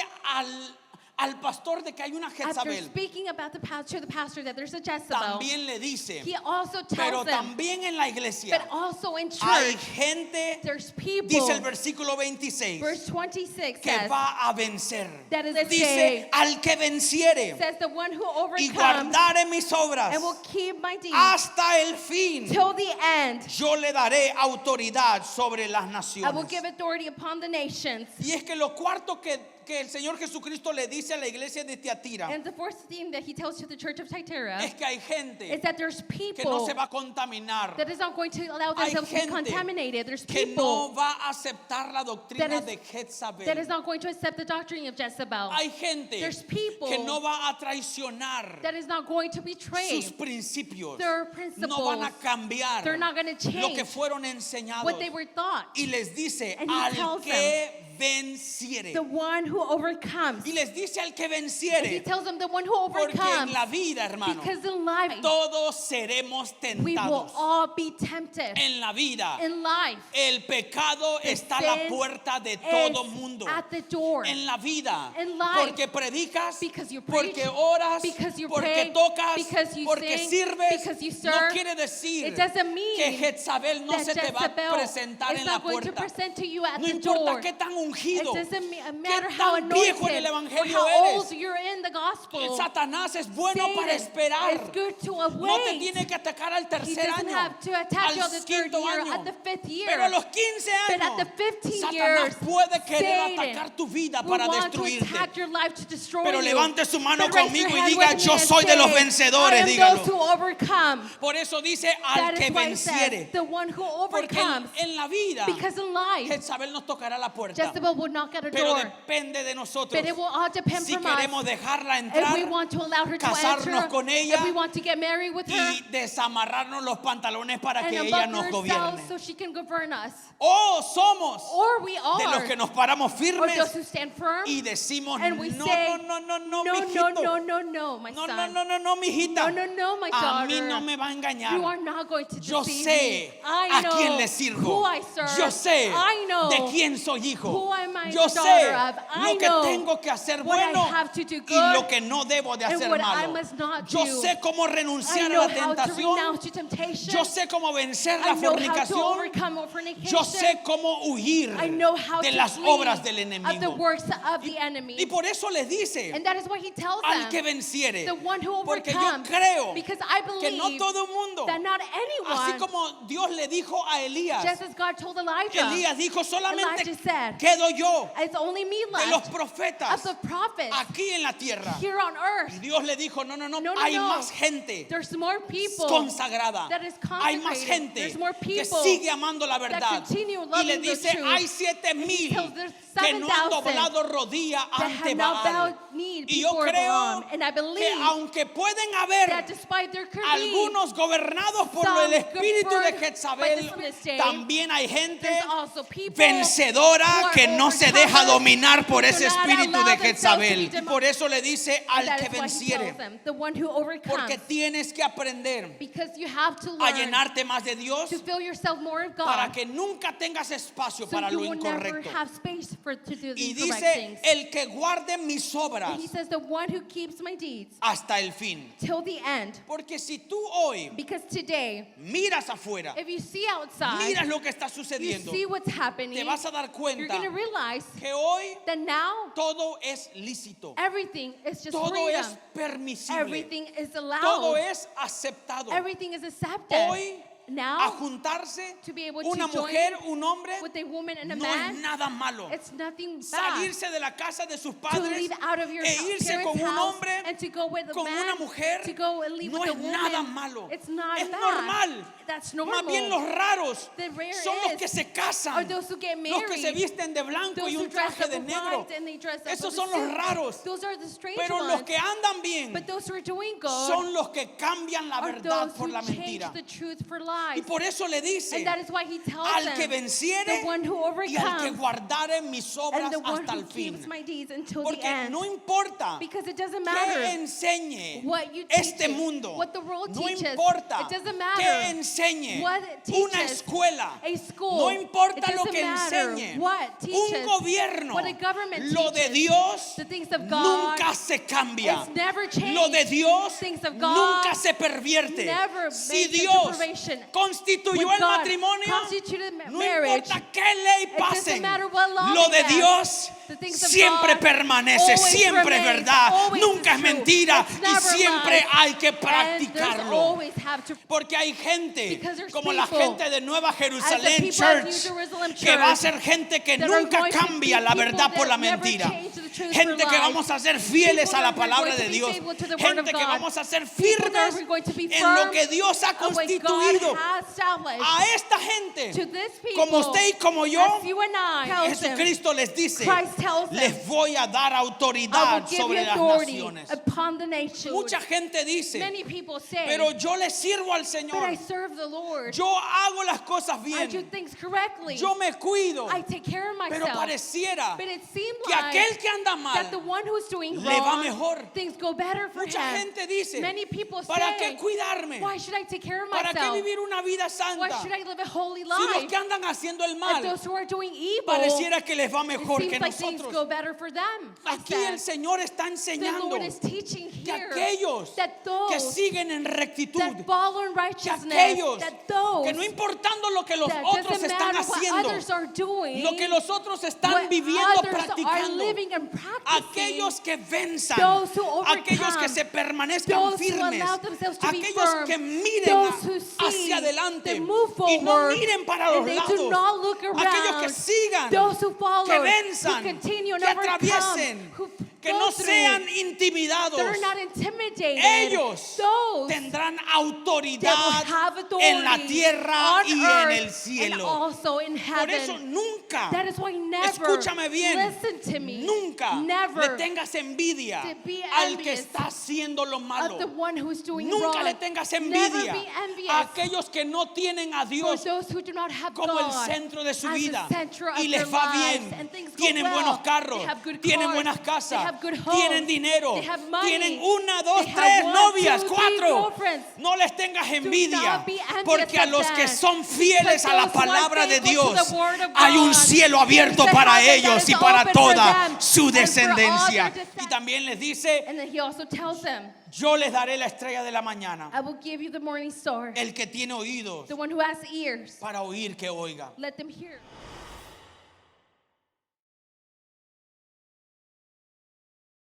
S1: al pastor de que hay una
S2: after
S1: Jezabel,
S2: speaking about the pastor that there's a Jezebel,
S1: también le dice,
S2: he also
S1: pero
S2: tells them,
S1: también en la iglesia
S2: but also in
S1: hay
S2: church,
S1: gente,
S2: there's people,
S1: dice el versículo 26,
S2: verse 26
S1: que
S2: says,
S1: va a vencer.
S2: that is
S1: Dice, al que venciere
S2: says the one who
S1: y
S2: overcomes
S1: guardare mis obras
S2: and will keep my deeds
S1: hasta el fin,
S2: till the end.
S1: yo le daré autoridad sobre las
S2: I will
S1: naciones.
S2: give authority upon the nations.
S1: Y es que lo cuarto que el Señor Jesucristo le dice a la iglesia de Tiatira
S2: And the fourth thing that he tells to the church of Thyatira
S1: es que hay gente
S2: is that there's
S1: que no
S2: people
S1: se va a contaminar,
S2: that is not going to allow
S1: hay
S2: themselves to be
S1: gente
S2: contaminated. There's
S1: que
S2: people
S1: no va a aceptar la doctrina
S2: that is-
S1: de Jezabel.
S2: that is not going to accept the doctrine of Jezebel.
S1: Hay gente
S2: There's people
S1: que no va a traicionar
S2: That is not going to betray
S1: sus principios,
S2: their
S1: no
S2: principles.
S1: van a cambiar
S2: They're not going to
S1: lo que
S2: change
S1: fueron enseñados.
S2: what they were taught.
S1: Y les dice
S2: And he
S1: al
S2: tells
S1: que venciere.
S2: The one who overcomes.
S1: Y les dice al que
S2: And he
S1: venciere,
S2: tells them the one who
S1: porque en
S2: overcomes.
S1: la vida, hermano,
S2: Because in life,
S1: todos seremos
S2: we will
S1: tentados.
S2: all be tempted.
S1: En la vida,
S2: In life,
S1: el pecado
S2: the
S1: está a la
S2: sin
S1: puerta de
S2: is
S1: todo mundo.
S2: at the door.
S1: En la vida,
S2: In life,
S1: porque predicas,
S2: because you preach,
S1: porque oras,
S2: because you
S1: porque
S2: pray,
S1: tocas,
S2: because you
S1: porque
S2: sing,
S1: sirves,
S2: because you
S1: no
S2: serve,
S1: quiere decir
S2: it doesn't mean
S1: que Jezabel no
S2: that
S1: se te va a
S2: Jezebel
S1: presentar
S2: is
S1: en la
S2: not going to
S1: puerta.
S2: present to you at
S1: No
S2: the
S1: importa
S2: door.
S1: qué tan
S2: It
S1: ungido,
S2: doesn't
S1: qué
S2: matter how
S1: tan viejo en
S2: anointed
S1: el
S2: or
S1: evangelio
S2: how
S1: eres.
S2: old you're in the gospel.
S1: Satanás es bueno
S2: Satan
S1: para esperar.
S2: is good to
S1: No te
S2: await.
S1: tiene que atacar al
S2: He
S1: tercer
S2: doesn't
S1: año,
S2: have to attack you
S1: al
S2: at the third
S1: quinto
S2: year,
S1: año.
S2: at the fifth year.
S1: Pero a los 15
S2: But
S1: años,
S2: at the 15
S1: Satanás
S2: years,
S1: puede querer
S2: Satan
S1: atacar tu vida
S2: will
S1: para
S2: want to
S1: destruirte.
S2: attack your life to destroy
S1: Pero
S2: you.
S1: levante su mano
S2: But raise
S1: conmigo
S2: your
S1: y
S2: hand
S1: diga,
S2: with me
S1: yo
S2: and
S1: soy de los
S2: say,
S1: vencedores,
S2: I am
S1: dígalo.
S2: those who overcome.
S1: Por eso dice al
S2: That
S1: que
S2: is why it
S1: venciere.
S2: says, the one who
S1: Porque
S2: overcomes.
S1: en la vida,
S2: Because in life,
S1: Jezabel nos tocará la puerta.
S2: Jezebel will knock at a
S1: Pero
S2: door.
S1: depende de nosotros.
S2: But it will all depend
S1: Si
S2: from
S1: queremos
S2: us.
S1: dejarla
S2: If
S1: entrar
S2: we want to allow her to
S1: casarnos
S2: enter,
S1: con ella
S2: if we want to get married with her,
S1: y desamarrarnos los pantalones para
S2: and
S1: que ella
S2: unbuckle
S1: nos
S2: herself
S1: gobierne.
S2: so she can govern us.
S1: O somos
S2: Or we
S1: de los
S2: are,
S1: que nos paramos
S2: or
S1: firmes
S2: those who stand firm,
S1: y decimos
S2: and we
S1: no,
S2: say,
S1: no, no,
S2: no,
S1: no,
S2: no,
S1: mijito.
S2: no, no, no, my
S1: No,
S2: son.
S1: no, no, no, no, mijita.
S2: No, no, no, my
S1: A
S2: daughter.
S1: mí no me va a engañar.
S2: You are not going to
S1: Yo
S2: deceive
S1: sé
S2: me. I
S1: a
S2: know
S1: quién le sirvo.
S2: who I serve.
S1: Yo sé
S2: I know
S1: de quién soy hijo.
S2: who Who am I
S1: Yo
S2: the daughter of?
S1: sé
S2: I
S1: lo que
S2: know
S1: tengo que hacer
S2: what I
S1: bueno
S2: have to do
S1: y
S2: good
S1: lo que no debo de
S2: and
S1: hacer
S2: what I
S1: malo.
S2: must not
S1: Yo
S2: do.
S1: sé cómo
S2: I
S1: renunciar a
S2: know
S1: la
S2: how to
S1: tentación.
S2: renounce to temptation.
S1: Yo sé cómo vencer
S2: I
S1: la
S2: know how to
S1: fornicación.
S2: overcome fornication.
S1: Yo sé cómo huir
S2: I know how
S1: de
S2: to
S1: las
S2: flee
S1: obras del
S2: of the
S1: enemigo.
S2: works of the enemy.
S1: Y por eso les dice
S2: And that is what he tells
S1: al que
S2: them.
S1: venciere.
S2: The one who
S1: Porque yo
S2: overcomes.
S1: creo
S2: Because I
S1: que no
S2: believe
S1: todo mundo,
S2: that not
S1: así
S2: anyone,
S1: como Dios le dijo a Elías,
S2: just as God told Elijah,
S1: Elías dijo solamente
S2: Elijah said,
S1: quedo yo
S2: it's only me
S1: de los
S2: left
S1: profetas
S2: of the prophets
S1: aquí en la tierra.
S2: here on earth.
S1: Dios le dijo, no,
S2: No,
S1: hay
S2: no.
S1: más gente
S2: There's more people
S1: consagrada.
S2: that is
S1: Hay más
S2: consecrated.
S1: gente
S2: There's more
S1: que
S2: people
S1: sigue amando la
S2: that
S1: verdad.
S2: continue
S1: Y le
S2: loving the
S1: dice,
S2: truth.
S1: hay 7,000
S2: tells there's
S1: que no han
S2: 7,000
S1: doblado rodilla
S2: that
S1: ante
S2: have not
S1: Baal.
S2: bowed knee
S1: Y yo
S2: before
S1: creo
S2: Balaam. And I
S1: que
S2: believe
S1: aunque pueden haber
S2: that despite there could be
S1: algunos gobernados por
S2: some
S1: el espíritu de
S2: governed by the
S1: Jezabel,
S2: Spirit state,
S1: también hay gente
S2: there's also people
S1: vencedora
S2: who are
S1: que no se
S2: overcomers,
S1: deja dominar por
S2: who
S1: ese
S2: do not
S1: espíritu
S2: allow
S1: de
S2: themselves to be
S1: Jezabel. Y por eso le dice al
S2: That
S1: que
S2: is why he tells
S1: venciere,
S2: them, the one who overcomes.
S1: porque tienes que aprender
S2: Because you have to
S1: a
S2: learn
S1: llenarte más de Dios
S2: to fill yourself more of God.
S1: para que nunca tengas espacio
S2: So
S1: para
S2: you
S1: lo
S2: will never
S1: incorrecto.
S2: have space to do
S1: Y
S2: the correct
S1: dice,
S2: things.
S1: el que guarde mis obras
S2: And he says, the one who keeps my deeds
S1: hasta el fin.
S2: till the end.
S1: Porque si tú hoy
S2: Because today,
S1: miras afuera,
S2: if you see outside,
S1: miras lo que está
S2: you
S1: sucediendo,
S2: see what's happening,
S1: te vas a dar
S2: you're
S1: cuenta
S2: going to realize
S1: que hoy
S2: that now
S1: todo es lícito,
S2: everything is just
S1: todo
S2: freedom.
S1: es permisible,
S2: Everything is allowed.
S1: todo es aceptado.
S2: Everything is accepted.
S1: Hoy a
S2: now,
S1: juntarse
S2: to be able
S1: una
S2: to join
S1: mujer, un hombre,
S2: with a woman and a
S1: no
S2: man,
S1: es nada malo.
S2: it's nothing bad.
S1: Salirse de la casa de sus
S2: To
S1: padres
S2: leave out of your
S1: e irse
S2: parents'
S1: con un
S2: house
S1: hombre,
S2: and to go with a
S1: con
S2: man,
S1: una mujer,
S2: to go and leave
S1: no
S2: with a
S1: es
S2: woman,
S1: nada malo.
S2: it's not
S1: Es
S2: bad.
S1: normal.
S2: That's normal.
S1: Más bien los raros
S2: The rare
S1: son los
S2: is,
S1: que se
S2: are
S1: casan,
S2: those who get
S1: los que se
S2: married,
S1: visten de blanco
S2: those
S1: y
S2: who
S1: un
S2: dress
S1: traje
S2: up
S1: de
S2: in
S1: negro.
S2: white and they dress up
S1: Esos
S2: with
S1: son
S2: a
S1: los
S2: suit.
S1: raros.
S2: Those are the strange
S1: Pero
S2: ones.
S1: los que andan bien
S2: But those who are doing good
S1: son los que cambian la
S2: are
S1: verdad
S2: those
S1: por
S2: who
S1: la
S2: change
S1: mentira.
S2: the truth for
S1: Y
S2: lies.
S1: por eso le dice,
S2: And that is why he tells
S1: al
S2: them,
S1: que venciere
S2: the one who
S1: y al que
S2: overcomes
S1: guardare mis obras
S2: and the one
S1: hasta
S2: who
S1: el fin.
S2: keeps my deeds until the
S1: Porque
S2: end.
S1: no importa
S2: Because it doesn't
S1: que
S2: matter
S1: enseñe
S2: what you
S1: este
S2: teach,
S1: mundo,
S2: what the world
S1: no
S2: teaches.
S1: importa
S2: It doesn't
S1: que
S2: matter
S1: enseñe
S2: what it
S1: una
S2: teaches,
S1: escuela,
S2: a school.
S1: no
S2: It
S1: importa lo
S2: doesn't
S1: que
S2: matter
S1: enseñe
S2: what teaches,
S1: un gobierno,
S2: what a government
S1: lo de
S2: teaches.
S1: Dios
S2: The things of God,
S1: nunca se cambia.
S2: it's never changed.
S1: Lo de Dios
S2: Things of God
S1: nunca se pervierte.
S2: never
S1: Si
S2: makes a
S1: Dios
S2: deprivation.
S1: constituyó
S2: When
S1: el
S2: God
S1: matrimonio,
S2: constituted
S1: no
S2: marriage,
S1: importa qué ley
S2: it doesn't
S1: pasen,
S2: matter what law
S1: lo
S2: they
S1: de
S2: pass.
S1: Dios
S2: The things of
S1: siempre
S2: God
S1: permanece,
S2: always
S1: siempre es
S2: remains,
S1: verdad,
S2: always
S1: nunca
S2: is
S1: es
S2: true.
S1: mentira
S2: It's
S1: y
S2: never
S1: siempre
S2: lies.
S1: hay que
S2: And there's
S1: practicarlo.
S2: always have to,
S1: Porque hay gente
S2: Because there's
S1: como la
S2: people,
S1: gente de Nueva
S2: as the
S1: Jerusalén
S2: people of New
S1: Church
S2: Jerusalem
S1: que va a
S2: Church,
S1: ser gente que
S2: that are
S1: nunca
S2: going to
S1: cambia
S2: be
S1: la
S2: people
S1: verdad por la
S2: that never
S1: mentira.
S2: change the truth
S1: Gente
S2: for
S1: que
S2: lies.
S1: vamos a ser fieles
S2: People
S1: a la
S2: that we're
S1: palabra
S2: going
S1: de
S2: to be
S1: Dios.
S2: faithful to the word
S1: Gente
S2: of
S1: que
S2: God.
S1: vamos a ser
S2: People that
S1: firmes
S2: we're going to be
S1: en lo
S2: firm
S1: que Dios ha
S2: in what
S1: constituido.
S2: God has established.
S1: A esta gente,
S2: To this people,
S1: como usted y como yo,
S2: as you and I, tells them,
S1: Jesucristo les dice,
S2: Christ tells them,
S1: les voy a dar
S2: I will
S1: autoridad
S2: give you
S1: sobre las
S2: authority
S1: naciones.
S2: upon the nation.
S1: Mucha gente dice,
S2: Many people say,
S1: pero yo le sirvo al
S2: but
S1: Señor.
S2: I serve the Lord.
S1: Yo hago las cosas
S2: I do
S1: bien.
S2: things correctly.
S1: Yo me cuido.
S2: I take care of
S1: Pero
S2: myself.
S1: pareciera
S2: But it seemed
S1: que
S2: like
S1: aquel que anda
S2: that the
S1: mal,
S2: one who's doing
S1: le va
S2: wrong,
S1: mejor.
S2: things go better for
S1: mucha
S2: him.
S1: gente dice,
S2: Many people
S1: ¿para
S2: say,
S1: qué cuidarme?
S2: why should I take care of
S1: ¿Para qué
S2: myself?
S1: vivir una vida
S2: Why
S1: santa?
S2: should I live a holy
S1: Si los
S2: life?
S1: que andan haciendo el
S2: And
S1: mal,
S2: those who are doing evil,
S1: pareciera que les va
S2: it
S1: mejor que
S2: seems like things
S1: nosotros.
S2: go better for them.
S1: Aquí el
S2: Instead,
S1: Señor está
S2: the
S1: enseñando
S2: Lord is teaching
S1: que
S2: here
S1: aquellos
S2: that
S1: que
S2: those
S1: siguen en rectitud,
S2: that follow in
S1: que
S2: righteousness,
S1: aquellos
S2: that those
S1: que no importando lo que los
S2: that
S1: otros
S2: doesn't
S1: están
S2: matter what
S1: haciendo,
S2: others are doing,
S1: lo que los otros están
S2: what
S1: viviendo,
S2: others are
S1: practicando,
S2: living and practicing,
S1: aquellos que venzan,
S2: those who overcome,
S1: aquellos que se permanezcan
S2: those who
S1: firmes,
S2: allow themselves to be
S1: aquellos
S2: firm,
S1: que miren
S2: those who see,
S1: hacia adelante
S2: they move
S1: y no
S2: forward,
S1: miren para
S2: and
S1: los
S2: they do
S1: lados,
S2: not look
S1: aquellos que
S2: around,
S1: sigan,
S2: those who follow,
S1: que
S2: who
S1: venzan,
S2: continue and
S1: que
S2: overcome,
S1: atraviesen,
S2: who
S1: que
S2: go
S1: no
S2: through,
S1: sean intimidados.
S2: they're not intimidated.
S1: Ellos
S2: Those
S1: tendrán
S2: that will
S1: autoridad
S2: have authority
S1: en la tierra
S2: on
S1: y en
S2: earth
S1: el
S2: and
S1: cielo.
S2: also in
S1: Por eso
S2: heaven.
S1: nunca,
S2: That is why never,
S1: escúchame bien,
S2: listen to me,
S1: nunca
S2: never
S1: le tengas envidia
S2: to be
S1: al que
S2: envious
S1: está haciendo lo
S2: of
S1: malo.
S2: the one who is doing
S1: Nunca
S2: wrong.
S1: le tengas
S2: Never
S1: envidia
S2: be envious
S1: a aquellos que no tienen a
S2: for
S1: Dios
S2: those who do not have
S1: como el
S2: God
S1: centro de su
S2: as
S1: vida
S2: the center of
S1: y
S2: their
S1: les va
S2: lives,
S1: bien.
S2: and things go
S1: Tienen
S2: well.
S1: buenos carros,
S2: They have good
S1: tienen
S2: cars,
S1: buenas
S2: they
S1: casas,
S2: have good homes.
S1: tienen dinero,
S2: They have money.
S1: tienen una, dos,
S2: They have
S1: tres
S2: one,
S1: novias,
S2: 2, 3
S1: cuatro.
S2: girlfriends.
S1: No les tengas envidia,
S2: not be envious
S1: porque a
S2: of
S1: los que
S2: them.
S1: son fieles
S2: Because
S1: a la
S2: those who are
S1: palabra de
S2: faithful to
S1: Dios,
S2: the word of
S1: hay un
S2: God,
S1: cielo abierto
S2: there's a
S1: para
S2: heaven that
S1: ellos
S2: is
S1: y para
S2: open for
S1: toda
S2: them
S1: su
S2: and for all
S1: descendencia.
S2: their
S1: Y también les dice,
S2: And then he also tells them,
S1: yo les daré la estrella de la mañana.
S2: I will give you the morning star.
S1: El que tiene oídos
S2: The one who has ears,
S1: para oír, que oiga.
S2: let them hear.